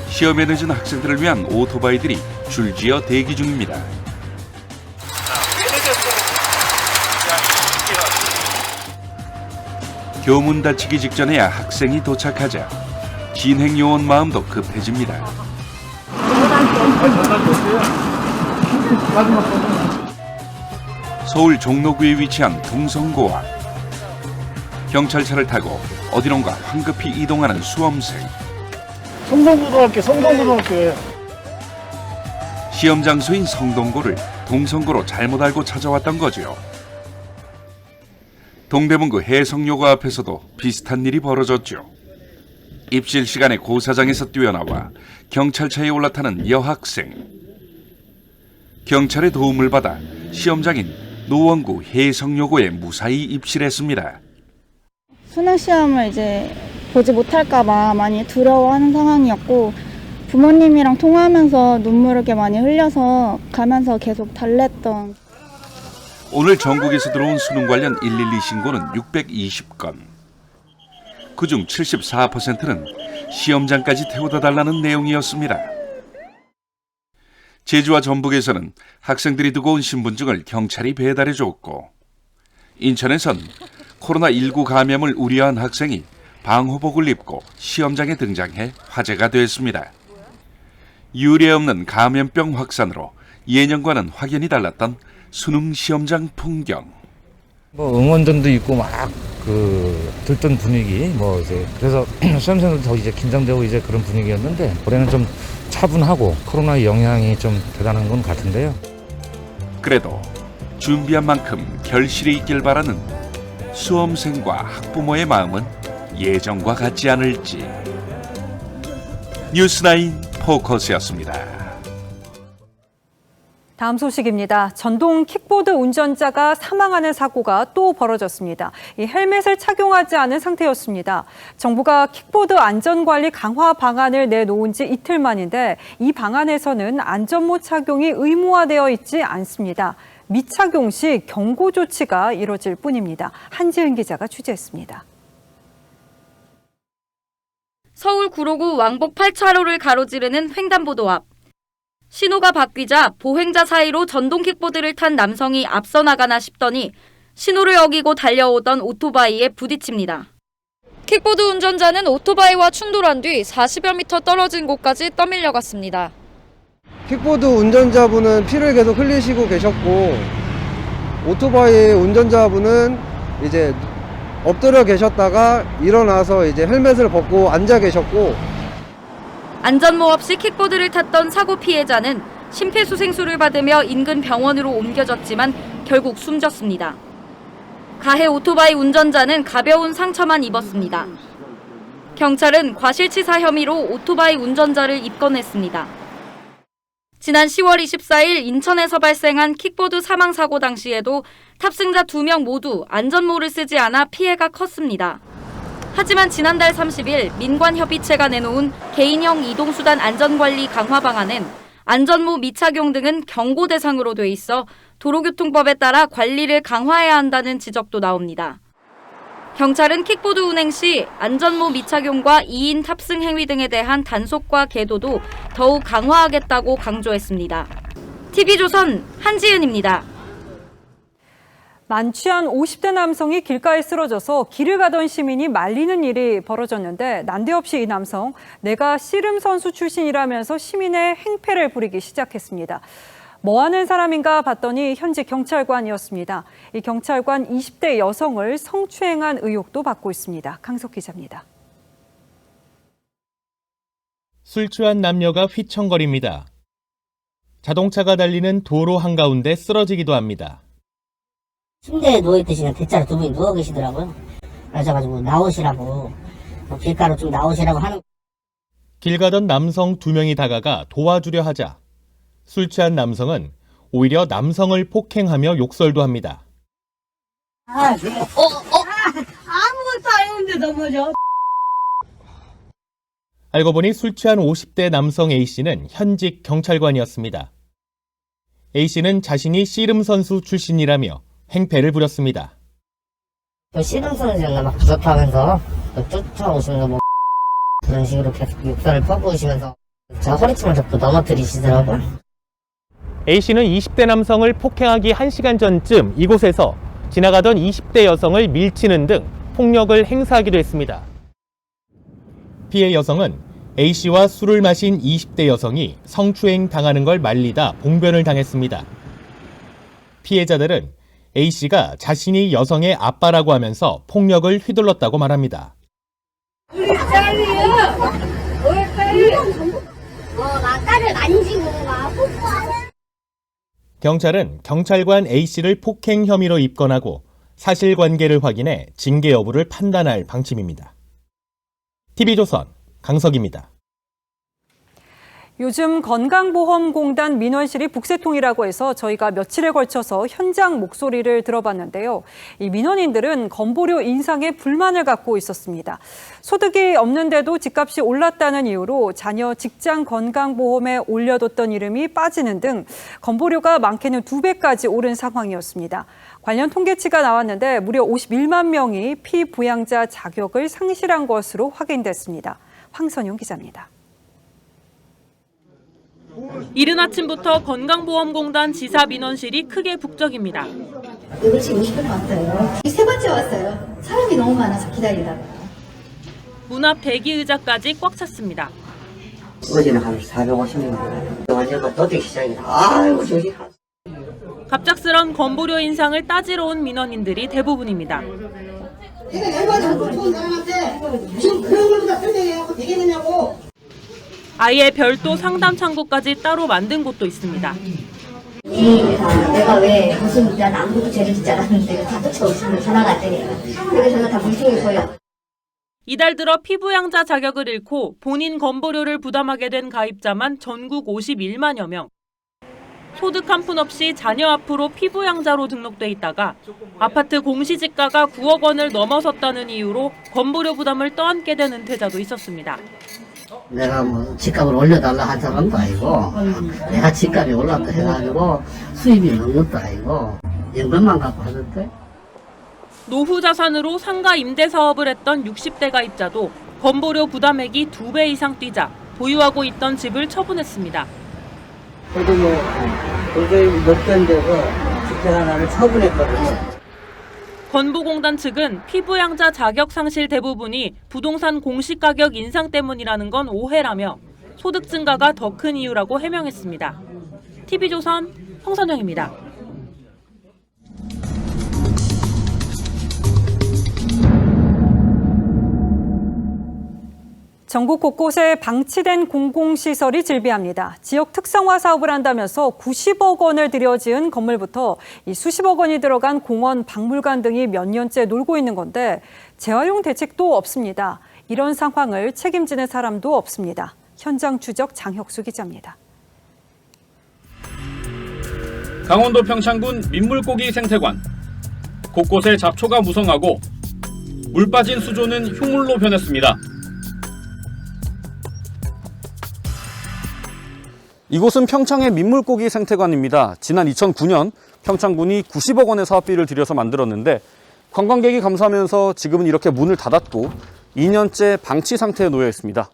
시험에 늦은 학생들을 위한 오토바이들이 줄지어 대기 중입니다. 교문 닫히기 직전에야 학생이 도착하자 진행 요원 마음도 급해집니다. 서울 종로구에 위치한 동성고학. 경찰차를 타고 어디론가 황급히 이동하는 수험생. 성동고등학교. 시험 장소인 성동고를 동성고로 잘못 알고 찾아왔던 거죠. 동대문구 해성여고 앞에서도 비슷한 일이 벌어졌죠. 입실 시간에 고사장에서 뛰어나와 경찰차에 올라타는 여학생. 경찰의 도움을 받아 시험장인 노원구 해성여고에 무사히 입실했습니다. 수능 시험을 이제 보지 못할까봐 많이 두려워하는 상황이었고 부모님이랑 통화하면서 눈물을 꽤 많이 흘려서 가면서 계속 달랬던. 오늘 전국에서 들어온 수능 관련 112 신고는 620건. 그중 74%는 시험장까지 태워다 달라는 내용이었습니다. 제주와 전북에서는 학생들이 두고 온 신분증을 경찰이 배달해줬고, 인천에선 코로나19 감염을 우려한 학생이 방호복을 입고 시험장에 등장해 화제가 됐습니다. 유례없는 감염병 확산으로 예년과는 확연히 달랐던 수능 시험장 풍경. 응원전도 있고 막 들뜬 분위기 이제 그래서 수험생들도 더 이제 긴장되고 이제 그런 분위기였는데 올해는 좀 차분하고 코로나 영향이 좀 대단한 건 같은데요. 그래도 준비한 만큼 결실이 있길 바라는 수험생과 학부모의 마음은 예전과 같지 않을지. 뉴스나인 포커스였습니다. 다음 소식입니다. 전동 킥보드 운전자가 사망하는 사고가 또 벌어졌습니다. 이 헬멧을 착용하지 않은 상태였습니다. 정부가 킥보드 안전관리 강화 방안을 내놓은 지 이틀 만인데 이 방안에서는 안전모 착용이 의무화되어 있지 않습니다. 미착용 시 경고 조치가 이뤄질 뿐입니다. 한지은 기자가 취재했습니다. 서울 구로구 왕복 8차로를 가로지르는 횡단보도 앞. 신호가 바뀌자 보행자 사이로 전동 킥보드를 탄 남성이 앞서 나가나 싶더니 신호를 어기고 달려오던 오토바이에 부딪힙니다. 킥보드 운전자는 오토바이와 충돌한 뒤 40여 미터 떨어진 곳까지 떠밀려갔습니다. 킥보드 운전자분은 피를 계속 흘리시고 계셨고 오토바이 운전자분은 이제 엎드려 계셨다가 일어나서 이제 헬멧을 벗고 앉아 계셨고, 안전모 없이 킥보드를 탔던 사고 피해자는 심폐소생술을 받으며 인근 병원으로 옮겨졌지만 결국 숨졌습니다. 가해 오토바이 운전자는 가벼운 상처만 입었습니다. 경찰은 과실치사 혐의로 오토바이 운전자를 입건했습니다. 지난 10월 24일 인천에서 발생한 킥보드 사망 사고 당시에도 탑승자 2명 모두 안전모를 쓰지 않아 피해가 컸습니다. 하지만 지난달 30일 민관협의체가 내놓은 개인형 이동수단 안전관리 강화 방안은 안전모 미착용 등은 경고 대상으로 돼 있어 도로교통법에 따라 관리를 강화해야 한다는 지적도 나옵니다. 경찰은 킥보드 운행 시 안전모 미착용과 2인 탑승 행위 등에 대한 단속과 계도도 더욱 강화하겠다고 강조했습니다. TV조선 한지은입니다. 만취한 50대 남성이 길가에 쓰러져서 길을 가던 시민이 말리는 일이 벌어졌는데 난데없이 이 남성, 내가 씨름 선수 출신이라면서 시민의 행패를 부리기 시작했습니다. 뭐 하는 사람인가 봤더니 현직 경찰관이었습니다. 이 경찰관 20대 여성을 성추행한 의혹도 받고 있습니다. 강석 기자입니다. 술 취한 남녀가 휘청거립니다. 자동차가 달리는 도로 한가운데 쓰러지기도 합니다. 침대에 누워있듯이 그냥 대자로 두 분이 누워 계시더라고요. 그래가지고 나오시라고, 길가로 좀 나오시라고 하는. 길 가던 남성 2명이 다가가 도와주려 하자 술 취한 남성은 오히려 남성을 폭행하며 욕설도 합니다. 아무것도 안 했는데 넘어져. 알고 보니 술 취한 50대 남성 A씨는 현직 경찰관이었습니다. A씨는 자신이 씨름 선수 출신이라며 행패를 부렸습니다. 씨름 선수였나 막 부적하면서 쫓아오시면서 뭐 그런 식으로 계속 욕설을 퍼부으시면서 저 허리춤을 잡고 넘어뜨리시더라고요. A씨는 20대 남성을 폭행하기 1시간 전쯤 이곳에서 지나가던 20대 여성을 밀치는 등 폭력을 행사하기도 했습니다. 피해 여성은 A씨와 술을 마신 20대 여성이 성추행 당하는 걸 말리다 봉변을 당했습니다. 피해자들은 A씨가 자신이 여성의 아빠라고 하면서 폭력을 휘둘렀다고 말합니다. 아까를 만지고 막 뽀뽀하는. 경찰은 경찰관 A씨를 폭행 혐의로 입건하고 사실관계를 확인해 징계 여부를 판단할 방침입니다. TV조선 강석입니다. 요즘 건강보험공단 민원실이 북새통이라고 해서 저희가 며칠에 걸쳐서 현장 목소리를 들어봤는데요. 이 민원인들은 건보료 인상에 불만을 갖고 있었습니다. 소득이 없는데도 집값이 올랐다는 이유로 자녀 직장 건강보험에 올려뒀던 이름이 빠지는 등 건보료가 많게는 2배까지 오른 상황이었습니다. 관련 통계치가 나왔는데 무려 51만 명이 피부양자 자격을 상실한 것으로 확인됐습니다. 황선용 기자입니다. 이른 아침부터 건강보험공단 지사 민원실이 크게 북적입니다. 8시 50분 왔어요. 세 번째 왔어요. 사람이 너무 많아서 기다리다가. 문 앞 대기 의자까지 꽉 찼습니다. 어제는 한 450명. 완전 떠들기 시작이다. 아이고 저기. 갑작스런 건보료 인상을 따지러 온 민원인들이 대부분입니다. 내가 열받아서 좋은 사람한테 지금 그런 걸로 다 설명해갖고 되겠느냐고. 아예 별도 상담 창구까지 따로 만든 곳도 있습니다. 내가 왜 무슨 일이야 아무것도 죄를 짓지 않았는데 다 쫓아오시면 전화가 안 되네요. 그래서 저는 다 물증이 보여. 이달 들어 피부양자 자격을 잃고 본인 건보료를 부담하게 된 가입자만 전국 51만여 명. 소득 한 푼 없이 자녀 앞으로 피부양자로 등록돼 있다가 아파트 공시지가가 9억 원을 넘어섰다는 이유로 건보료 부담을 떠안게 된 은퇴자도 있었습니다. 내가 뭐 집값을 올려달라 한 사람도 아니고 내가 집값이 올랐다 해가지고 수입이 없는 것도 아니고 연금만 갖고 하던데. 노후 자산으로 상가 임대 사업을 했던 60대 가입자도 건보료 부담액이 2배 이상 뛰자 보유하고 있던 집을 처분했습니다. 저도 뭐 도저히 못 견뎌서 주택 하나를 처분했거든요. 건보공단 측은 피부양자 자격 상실 대부분이 부동산 공시가격 인상 때문이라는 건 오해라며 소득 증가가 더 큰 이유라고 해명했습니다. TV조선 황선영입니다. 전국 곳곳에 방치된 공공시설이 즐비합니다. 지역 특성화 사업을 한다면서 90억 원을 들여 지은 건물부터 이 수십억 원이 들어간 공원, 박물관 등이 몇 년째 놀고 있는 건데 재활용 대책도 없습니다. 이런 상황을 책임지는 사람도 없습니다. 현장 추적 장혁수 기자입니다. 강원도 평창군 민물고기 생태관. 곳곳에 잡초가 무성하고 물 빠진 수조는 흉물로 변했습니다. 이곳은 평창의 민물고기 생태관입니다. 지난 2009년 평창군이 90억 원의 사업비를 들여서 만들었는데 관광객이 감사하면서 지금은 이렇게 문을 닫았고 2년째 방치 상태에 놓여 있습니다.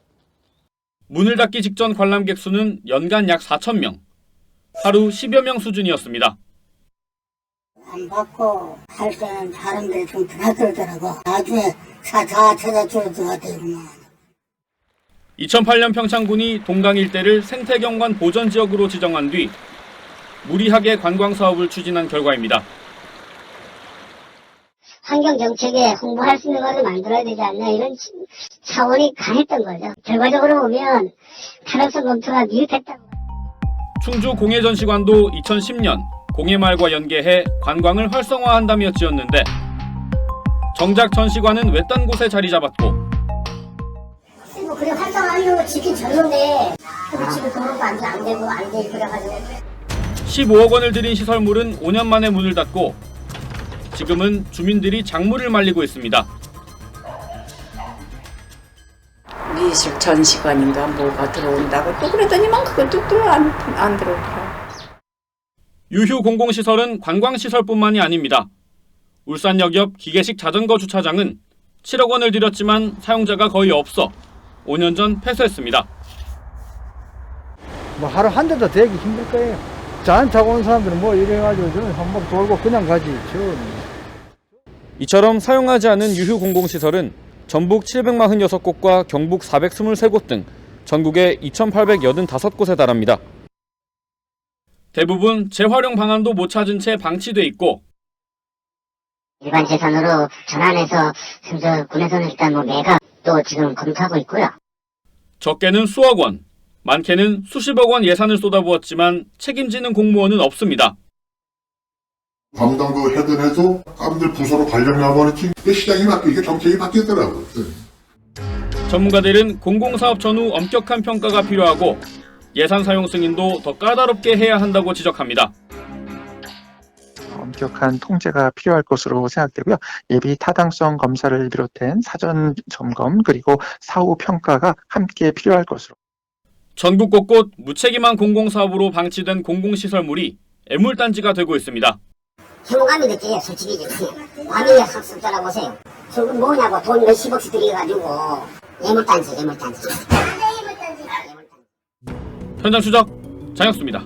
문을 닫기 직전 관람객 수는 연간 약 4천 명, 하루 10여 명 수준이었습니다. 안 받고 할 때는 다른데 좀 드나들더라고. 나중에 다 찾아줘야 되구만. 2008년 평창군이 동강 일대를 생태경관 보전지역으로 지정한 뒤 무리하게 관광 사업을 추진한 결과입니다. 환경정책에 홍보할 수 있는 것을 만들어야 되지 않나 이런 차원이 강했던 거죠. 결과적으로 보면 탄압성 검토가 미흡했다고. 충주 공예전시관도 2010년 공예마을과 연계해 관광을 활성화한다며 지었는데 정작 전시관은 외딴 곳에 자리 잡았고 그래 활성화하려고 지킨 전로인데 지금 등록도 안 되고 그래가지고 15억 원을 들인 시설물은 5년 만에 문을 닫고 지금은 주민들이 작물을 말리고 있습니다. 우리 분리식 전시관인가 뭐가 들어온다고 또 그러더니만 그것도 또 안 들어오더라고요. 유휴 공공시설은 관광시설뿐만이 아닙니다. 울산역 옆 기계식 자전거 주차장은 7억 원을 들였지만 사용자가 거의 없어 5년 전 폐쇄했습니다. 뭐 하루 한 대도 되기 힘들 거예요. 자연 타고 온 사람들은 뭐 이래가지고 저는 한번 돌고 그냥 가지. 이처럼 사용하지 않은 유휴 공공시설은 전북 746곳과 경북 423곳 등 전국에 2,885곳에 달합니다. 대부분 재활용 방안도 못 찾은 채 방치돼 있고 일반 재산으로 전환해서 군에서는 일단 뭐 매각도 지금 검토하고 있고요. 적게는 수억 원, 많게는 수십억 원 예산을 쏟아부었지만 책임지는 공무원은 없습니다. 담당 그 헤드에서 사람들 부서로 발령나버리지 시장이 바뀌고 이게 정책이 바뀌더라고요. 전문가들은 공공사업 전후 엄격한 평가가 필요하고 예산 사용 승인도 더 까다롭게 해야 한다고 지적합니다. 엄격한 통제가 필요할 것으로 생각되고요. 예비 타당성 검사를 비롯한 사전 점검 그리고 사후 평가가 함께 필요할 것으로. 전국 곳곳 무책임한 공공사업으로 방치된 공공시설물이 애물단지가 되고 있습니다. 혐오감이 느껴요. 솔직히 과밀히 학습 따라보세요. 저거 뭐냐고 돈 몇십억씩 들여가지고 애물단지. 현장 추적 장혁수입니다.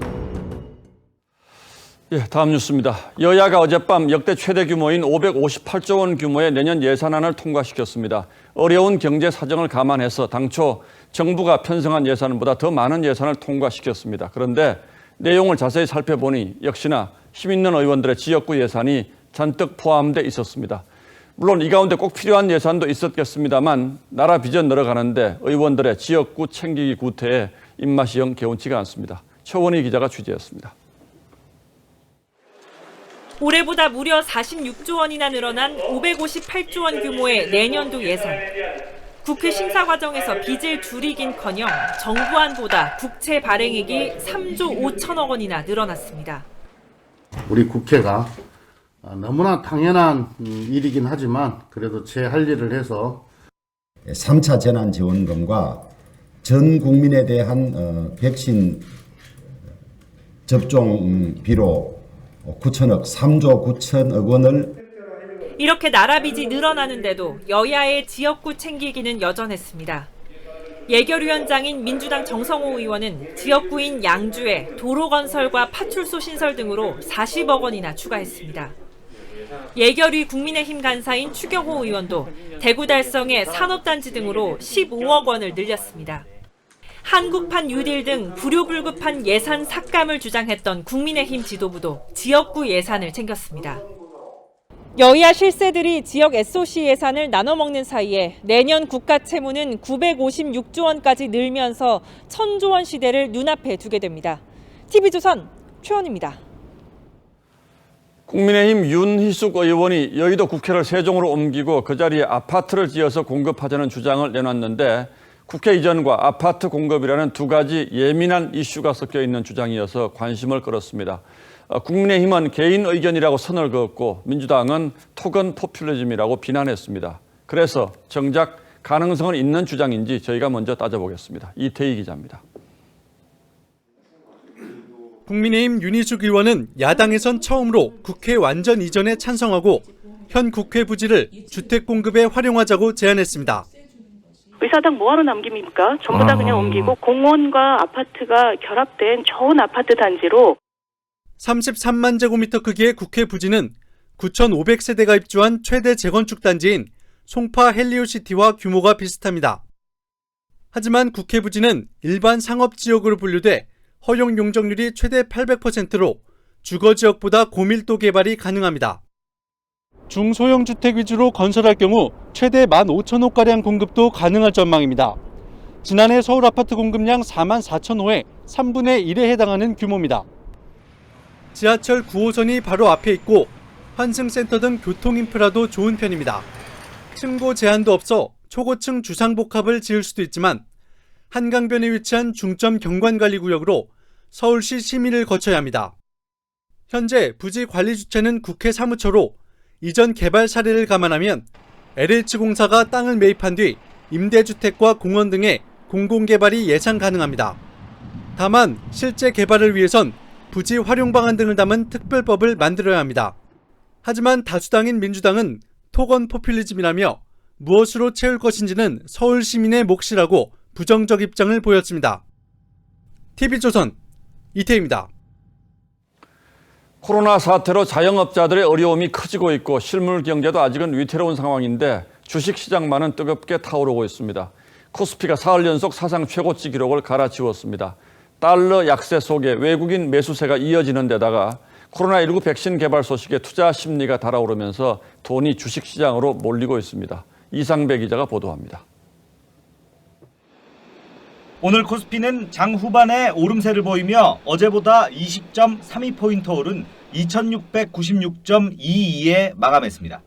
다음 뉴스입니다. 여야가 어젯밤 역대 최대 규모인 558조 원 규모의 내년 예산안을 통과시켰습니다. 어려운 경제 사정을 감안해서 당초 정부가 편성한 예산보다 더 많은 예산을 통과시켰습니다. 그런데 내용을 자세히 살펴보니 역시나 힘 있는 의원들의 지역구 예산이 잔뜩 포함돼 있었습니다. 물론 이 가운데 꼭 필요한 예산도 있었겠습니다만 나라 비전 늘어가는데 의원들의 지역구 챙기기 구태에 입맛이 영 개운치가 않습니다. 최원희 기자가 취재했습니다. 올해보다 무려 46조 원이나 늘어난 558조 원 규모의 내년도 예산. 국회 심사 과정에서 빚을 줄이긴커녕 정부안보다 국채 발행액이 3조 5천억 원이나 늘어났습니다. 우리 국회가 너무나 당연한 일이긴 하지만 그래도 제 할 일을 해서 3차 재난지원금과 전 국민에 대한 백신 접종비로 3조 9천억 원을 이렇게 나라 빚이 늘어나는데도 여야의 지역구 챙기기는 여전했습니다. 예결위원장인 민주당 정성호 의원은 지역구인 양주에 도로 건설과 파출소 신설 등으로 40억 원이나 추가했습니다. 예결위 국민의힘 간사인 추경호 의원도 대구 달성의 산업단지 등으로 15억 원을 늘렸습니다. 한국판 뉴딜 등 불효불급한 예산 삭감을 주장했던 국민의힘 지도부도 지역구 예산을 챙겼습니다. 여야 실세들이 지역 SOC 예산을 나눠먹는 사이에 내년 국가 채무는 956조 원까지 늘면서 1000조 원 시대를 눈앞에 두게 됩니다. TV조선 최원입니다. 국민의힘 윤희숙 의원이 여의도 국회를 세종으로 옮기고 그 자리에 아파트를 지어서 공급하자는 주장을 내놨는데 국회 이전과 아파트 공급이라는 두 가지 예민한 이슈가 섞여 있는 주장이어서 관심을 끌었습니다. 국민의힘은 개인 의견이라고 선을 그었고 민주당은 토건 포퓰리즘이라고 비난했습니다. 그래서 정작 가능성은 있는 주장인지 저희가 먼저 따져보겠습니다. 이태희 기자입니다. 국민의힘 윤희숙 의원은 야당에선 처음으로 국회 완전 이전에 찬성하고 현 국회 부지를 주택 공급에 활용하자고 제안했습니다. 의사당 뭐하러 남깁니까? 전부 다 그냥 옮기고 공원과 아파트가 결합된 좋은 아파트 단지로 33만 제곱미터 크기의 국회 부지는 9,500세대가 입주한 최대 재건축 단지인 송파 헬리오시티와 규모가 비슷합니다. 하지만 국회 부지는 일반 상업지역으로 분류돼 허용 용적률이 최대 800%로 주거지역보다 고밀도 개발이 가능합니다. 중소형 주택 위주로 건설할 경우 최대 15,000호가량 공급도 가능할 전망입니다. 지난해 서울 아파트 공급량 4만 4,000호의 3분의 1에 해당하는 규모입니다. 지하철 9호선이 바로 앞에 있고 환승센터 등 교통 인프라도 좋은 편입니다. 층고 제한도 없어 초고층 주상복합을 지을 수도 있지만 한강변에 위치한 중점 경관관리구역으로 서울시 심의를 거쳐야 합니다. 현재 부지 관리 주체는 국회 사무처로 이전 개발 사례를 감안하면 LH공사가 땅을 매입한 뒤 임대주택과 공원 등의 공공개발이 예상 가능합니다. 다만 실제 개발을 위해선 부지 활용 방안 등을 담은 특별법을 만들어야 합니다. 하지만 다수당인 민주당은 토건 포퓰리즘이라며 무엇으로 채울 것인지는 서울 시민의 몫이라고 부정적 입장을 보였습니다. TV조선 이태희입니다. 코로나 사태로 자영업자들의 어려움이 커지고 있고 실물 경제도 아직은 위태로운 상황인데 주식시장만은 뜨겁게 타오르고 있습니다. 코스피가 사흘 연속 사상 최고치 기록을 갈아치웠습니다. 달러 약세 속에 외국인 매수세가 이어지는 데다가 코로나19 백신 개발 소식에 투자 심리가 달아오르면서 돈이 주식시장으로 몰리고 있습니다. 이상배 기자가 보도합니다. 오늘 코스피는 장 후반에 오름세를 보이며 어제보다 20.32포인트 오른 2696.22에 마감했습니다.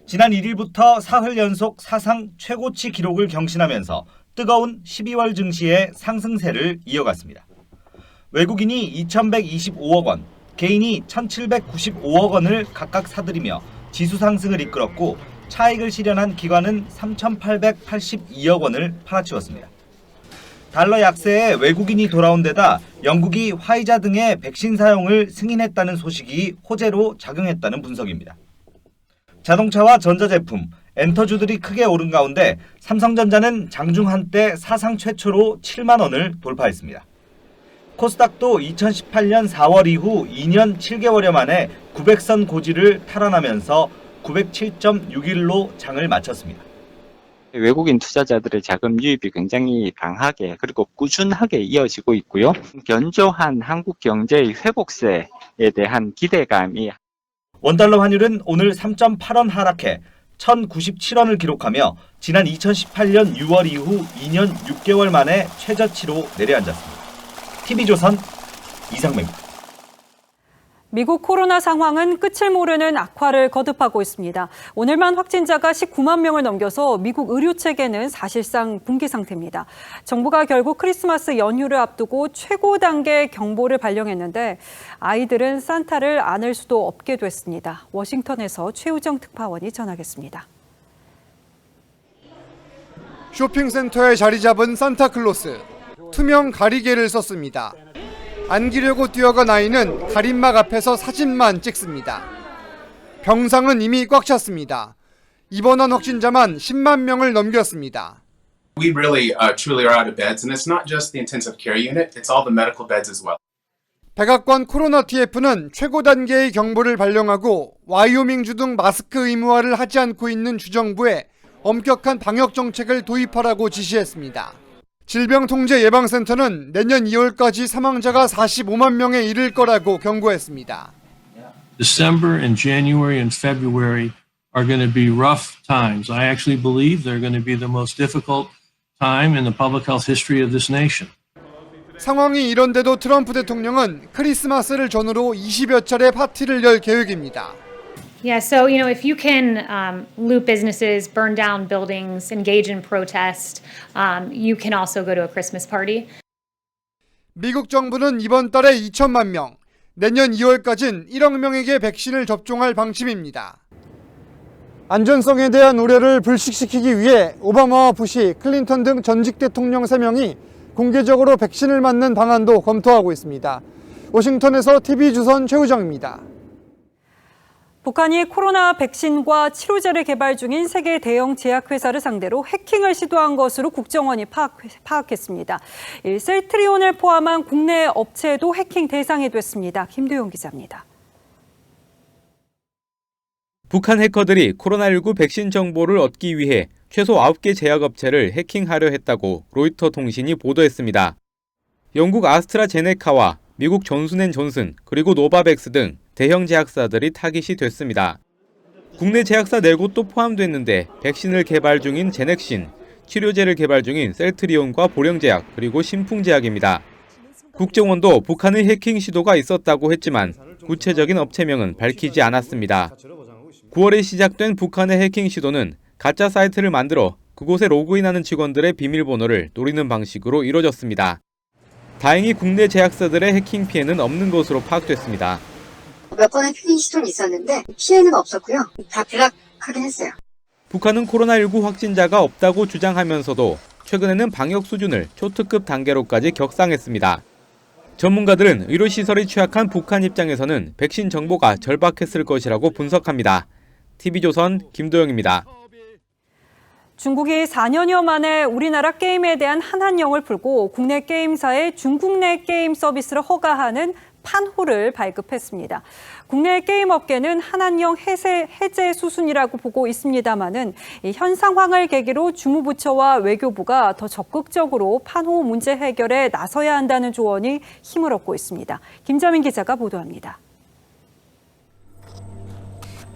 지난 1일부터 사흘 연속 사상 최고치 기록을 경신하면서 뜨거운 12월 증시의 상승세를 이어갔습니다. 외국인이 2125억 원, 개인이 1795억 원을 각각 사들이며 지수 상승을 이끌었고 차익을 실현한 기관은 3882억 원을 팔아치웠습니다. 달러 약세에 외국인이 돌아온 데다 영국이 화이자 등의 백신 사용을 승인했다는 소식이 호재로 작용했다는 분석입니다. 자동차와 전자제품, 엔터주들이 크게 오른 가운데 삼성전자는 장중 한때 사상 최초로 7만 원을 돌파했습니다. 코스닥도 2018년 4월 이후 2년 7개월여 만에 900선 고지를 탈환하면서 907.61로 장을 마쳤습니다. 외국인 투자자들의 자금 유입이 굉장히 강하게 그리고 꾸준하게 이어지고 있고요. 견조한 한국 경제의 회복세에 대한 기대감이 원달러 환율은 오늘 3.8원 하락해 1,097원을 기록하며 지난 2018년 6월 이후 2년 6개월 만에 최저치로 내려앉았습니다. TV조선 이상배입니다. 미국 코로나 상황은 끝을 모르는 악화를 거듭하고 있습니다. 오늘만 확진자가 19만 명을 넘겨서 미국 의료 체계는 사실상 붕괴 상태입니다. 정부가 결국 크리스마스 연휴를 앞두고 최고 단계 경보를 발령했는데 아이들은 산타를 안을 수도 없게 됐습니다. 워싱턴에서 최우정 특파원이 전하겠습니다. 쇼핑센터에 자리 잡은 산타클로스. 투명 가리개를 썼습니다. 안기려고 뛰어간 아이는 가림막 앞에서 사진만 찍습니다. 병상은 이미 꽉 찼습니다. 입원한 확진자만 10만 명을 넘겼습니다. We really truly are out of beds, and it's not just the intensive care unit, it's all the medical beds as well. 백악관 코로나 TF는 최고 단계의 경보를 발령하고 와이오밍주 등 마스크 의무화를 하지 않고 있는 주정부에 엄격한 방역 정책을 도입하라고 지시했습니다. 질병통제예방센터는 내년 2월까지 사망자가 45만 명에 이를 거라고 경고했습니다. December and January and February are going to be rough times. I actually believe they're going to be the most difficult time in the public health history of this nation. 상황이 이런데도 트럼프 대통령은 크리스마스를 전후로 20여 차례 파티를 열 계획입니다. Yeah, so, if you can loot businesses, burn down buildings, engage in protest, you can also go to a Christmas party. 미국 정부는 이번 달에 2천만 명, 내년 2월까지는 1억 명에게 백신을 접종할 방침입니다. 안전성에 대한 우려를 불식시키기 위해 오바마와 부시, 클린턴 등 전직 대통령 3명이 공개적으로 백신을 맞는 방안도 검토하고 있습니다. 워싱턴에서 TV조선 최우정입니다. 북한이 코로나 백신과 치료제를 개발 중인 세계 대형 제약회사를 상대로 해킹을 시도한 것으로 국정원이 파악했습니다. 셀트리온을 포함한 국내 업체도 해킹 대상이 됐습니다. 김도영 기자입니다. 북한 해커들이 코로나19 백신 정보를 얻기 위해 최소 9개 제약업체를 해킹하려 했다고 로이터 통신이 보도했습니다. 영국 아스트라제네카와 미국 존슨앤존슨 그리고 노바백스 등 대형 제약사들이 타깃이 됐습니다. 국내 제약사 4곳도 포함됐는데 백신을 개발 중인 제넥신, 치료제를 개발 중인 셀트리온과 보령제약 그리고 신풍제약입니다. 국정원도 북한의 해킹 시도가 있었다고 했지만 구체적인 업체명은 밝히지 않았습니다. 9월에 시작된 북한의 해킹 시도는 가짜 사이트를 만들어 그곳에 로그인하는 직원들의 비밀번호를 노리는 방식으로 이뤄졌습니다. 다행히 국내 제약사들의 해킹 피해는 없는 것으로 파악됐습니다. 몇 번의 해킹 시도는 있었는데 피해는 없었고요. 다 블락하긴 했어요. 북한은 코로나19 확진자가 없다고 주장하면서도 최근에는 방역 수준을 초특급 단계로까지 격상했습니다. 전문가들은 의료시설이 취약한 북한 입장에서는 백신 정보가 절박했을 것이라고 분석합니다. TV조선 김도영입니다. 중국이 4년여 만에 우리나라 게임에 대한 한한령을 풀고 국내 게임사에 중국 내 게임 서비스를 허가하는 판호를 발급했습니다. 국내 게임 업계는 한한령 해제 수순이라고 보고 있습니다만은 현 상황을 계기로 주무부처와 외교부가 더 적극적으로 판호 문제 해결에 나서야 한다는 조언이 힘을 얻고 있습니다. 김자민 기자가 보도합니다.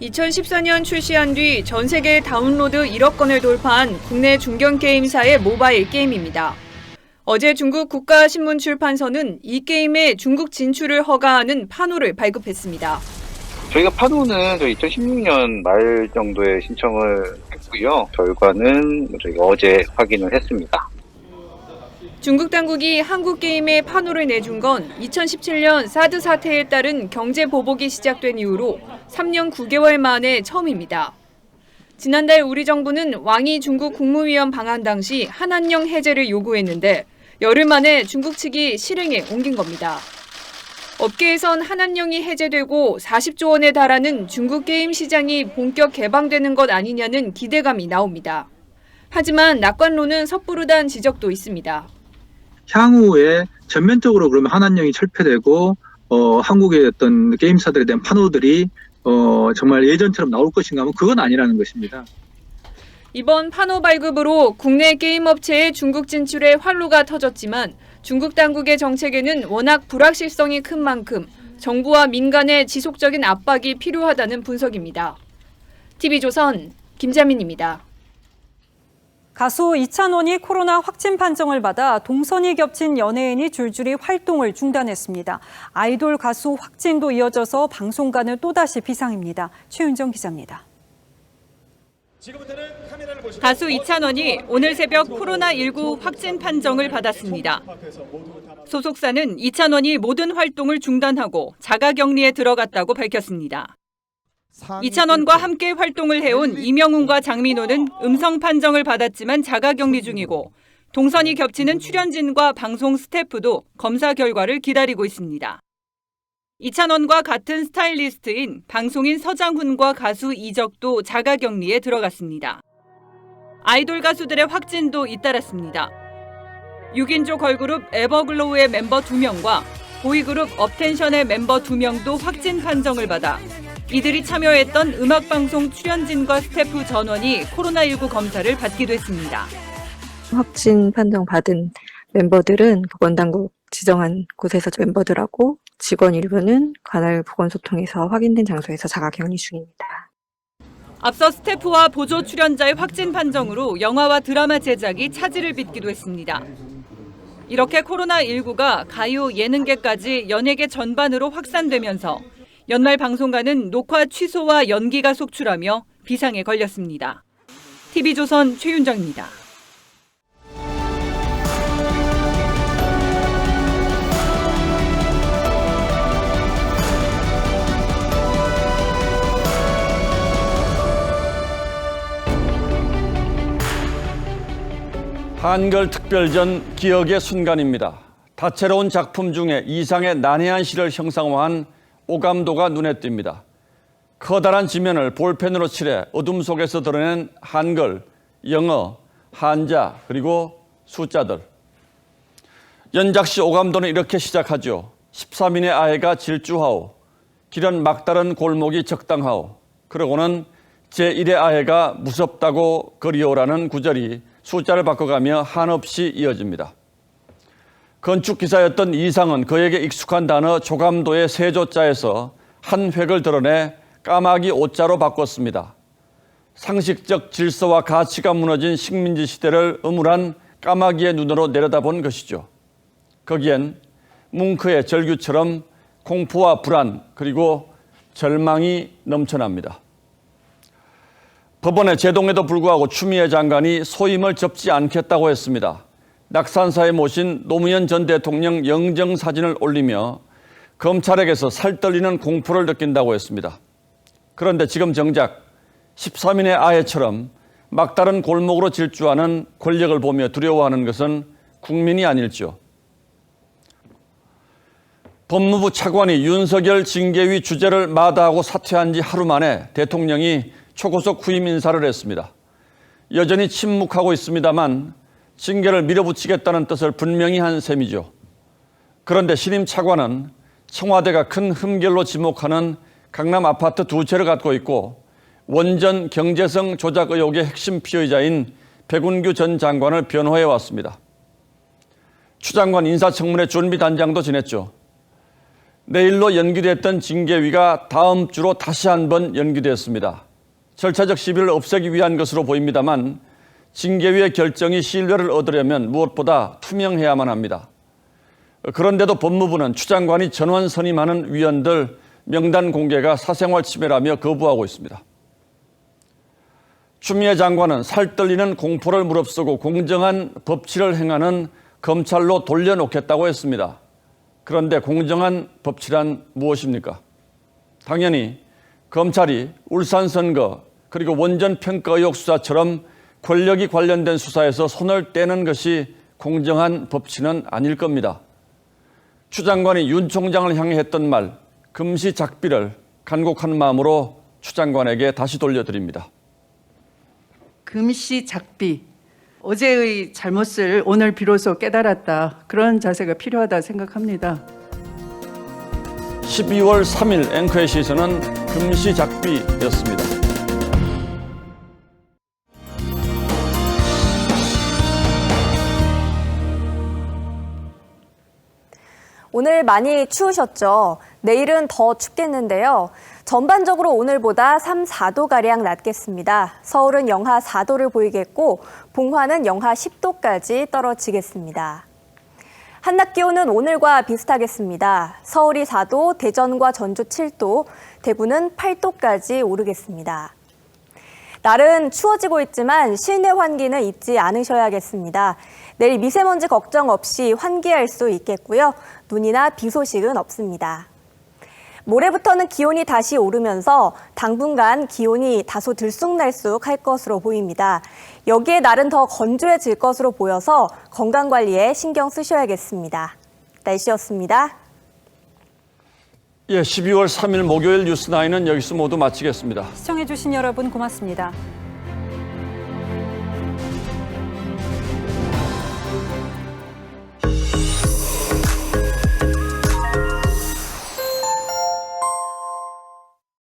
2014년 출시한 뒤 전 세계 다운로드 1억 건을 돌파한 국내 중견 게임사의 모바일 게임입니다. 어제 중국 국가신문출판서는 이 게임의 중국 진출을 허가하는 판호를 발급했습니다. 저희가 판호는 2016년 말 정도에 신청을 했고요. 결과는 저희가 어제 확인을 했습니다. 중국 당국이 한국 게임에 판호를 내준 건 2017년 사드 사태에 따른 경제 보복이 시작된 이후로 3년 9개월 만에 처음입니다. 지난달 우리 정부는 왕이 중국 국무위원 방한 당시 한한령 해제를 요구했는데 열흘 만에 중국 측이 실행에 옮긴 겁니다. 업계에선 한한령이 해제되고 40조 원에 달하는 중국 게임 시장이 본격 개방되는 것 아니냐는 기대감이 나옵니다. 하지만 낙관론은 섣부르다는 지적도 있습니다. 향후에 전면적으로 그러면 한한령이 철폐되고 한국의 어떤 게임사들에 대한 판호들이 정말 예전처럼 나올 것인가 하면 그건 아니라는 것입니다. 이번 판호 발급으로 국내 게임 업체의 중국 진출에 활로가 터졌지만 중국 당국의 정책에는 워낙 불확실성이 큰 만큼 정부와 민간의 지속적인 압박이 필요하다는 분석입니다. TV조선 김자민입니다. 가수 이찬원이 코로나 확진 판정을 받아 동선이 겹친 연예인이 줄줄이 활동을 중단했습니다. 아이돌 가수 확진도 이어져서 방송가는 또다시 비상입니다. 최윤정 기자입니다. 가수 이찬원이 오늘 새벽 코로나19 확진 판정을 받았습니다. 소속사는 이찬원이 모든 활동을 중단하고 자가격리에 들어갔다고 밝혔습니다. 이찬원과 함께 활동을 해온 이명훈과 장민호는 음성 판정을 받았지만 자가격리 중이고 동선이 겹치는 출연진과 방송 스태프도 검사 결과를 기다리고 있습니다. 이찬원과 같은 스타일리스트인 방송인 서장훈과 가수 이적도 자가격리에 들어갔습니다. 아이돌 가수들의 확진도 잇따랐습니다. 6인조 걸그룹 에버글로우의 멤버 2명과 보이그룹 업텐션의 멤버 2명도 확진 판정을 받아 이들이 참여했던 음악방송 출연진과 스태프 전원이 코로나19 검사를 받기도 했습니다. 확진 판정 받은 멤버들은 보건당국 지정한 곳에서 멤버들하고 직원 일부는 관할 보건소통에서 확인된 장소에서 자가격리 중입니다. 앞서 스태프와 보조 출연자의 확진 판정으로 영화와 드라마 제작이 차질을 빚기도 했습니다. 이렇게 코로나19가 가요, 예능계까지 연예계 전반으로 확산되면서 연말 방송가는 녹화 취소와 연기가 속출하며 비상에 걸렸습니다. TV조선 최윤정입니다. 한글 특별전 기억의 순간입니다. 다채로운 작품 중에 이상의 난해한 시를 형상화한 오감도가 눈에 띕니다. 커다란 지면을 볼펜으로 칠해 어둠 속에서 드러낸 한글, 영어, 한자, 그리고 숫자들. 연작시 오감도는 이렇게 시작하죠. 13인의 아이가 질주하오. 길은 막다른 골목이 적당하오. 그러고는 제1의 아이가 무섭다고 그리오라는 구절이 숫자를 바꿔가며 한없이 이어집니다. 건축기사였던 이상은 그에게 익숙한 단어 조감도의 세조자에서 한 획을 드러내 까마귀 오자로 바꿨습니다. 상식적 질서와 가치가 무너진 식민지 시대를 음울한 까마귀의 눈으로 내려다본 것이죠. 거기엔 뭉크의 절규처럼 공포와 불안 그리고 절망이 넘쳐납니다. 법원의 제동에도 불구하고 추미애 장관이 소임을 접지 않겠다고 했습니다. 낙산사에 모신 노무현 전 대통령 영정사진을 올리며 검찰에게서 살떨리는 공포를 느낀다고 했습니다. 그런데 지금 정작 13인의 아이처럼 막다른 골목으로 질주하는 권력을 보며 두려워하는 것은 국민이 아닐지요. 법무부 차관이 윤석열 징계위 주재를 마다하고 사퇴한 지 하루 만에 대통령이 초고속 후임 인사를 했습니다. 여전히 침묵하고 있습니다만 징계를 밀어붙이겠다는 뜻을 분명히 한 셈이죠. 그런데 신임 차관은 청와대가 큰 흠결로 지목하는 강남 아파트 2채를 갖고 있고 원전 경제성 조작 의혹의 핵심 피의자인 백운규 전 장관을 변호해 왔습니다. 추 장관 인사청문회 준비단장도 지냈죠. 내일로 연기됐던 징계위가 다음 주로 다시 한번 연기됐습니다. 절차적 시비를 없애기 위한 것으로 보입니다만 징계위의 결정이 신뢰를 얻으려면 무엇보다 투명해야만 합니다. 그런데도 법무부는 추 장관이 전원 선임하는 위원들 명단 공개가 사생활 침해라며 거부하고 있습니다. 추미애 장관은 살떨리는 공포를 무릅쓰고 공정한 법치를 행하는 검찰로 돌려놓겠다고 했습니다. 그런데 공정한 법치란 무엇입니까? 당연히 검찰이 울산 선거 그리고 원전 평가 의혹 수사처럼 권력이 관련된 수사에서 손을 떼는 것이 공정한 법치는 아닐 겁니다. 추 장관이 윤 총장을 향해 했던 말 금시작비를 간곡한 마음으로 추 장관에게 다시 돌려드립니다. 금시작비, 어제의 잘못을 오늘 비로소 깨달았다. 그런 자세가 필요하다 생각합니다. 12월 3일 앵커의 시선은 금시작비였습니다. 오늘 많이 추우셨죠? 내일은 더 춥겠는데요. 전반적으로 오늘보다 3, 4도가량 낮겠습니다. 서울은 영하 4도를 보이겠고 봉화는 영하 10도까지 떨어지겠습니다. 한낮 기온은 오늘과 비슷하겠습니다. 서울이 4도, 대전과 전주 7도, 대구는 8도까지 오르겠습니다. 날은 추워지고 있지만 실내 환기는 잊지 않으셔야겠습니다. 내일 미세먼지 걱정 없이 환기할 수 있겠고요. 눈이나 비 소식은 없습니다. 모레부터는 기온이 다시 오르면서 당분간 기온이 다소 들쑥날쑥할 것으로 보입니다. 여기에 날은 더 건조해질 것으로 보여서 건강관리에 신경 쓰셔야겠습니다. 날씨였습니다. 12월 3일 목요일 뉴스9은 여기서 모두 마치겠습니다. 시청해주신 여러분 고맙습니다.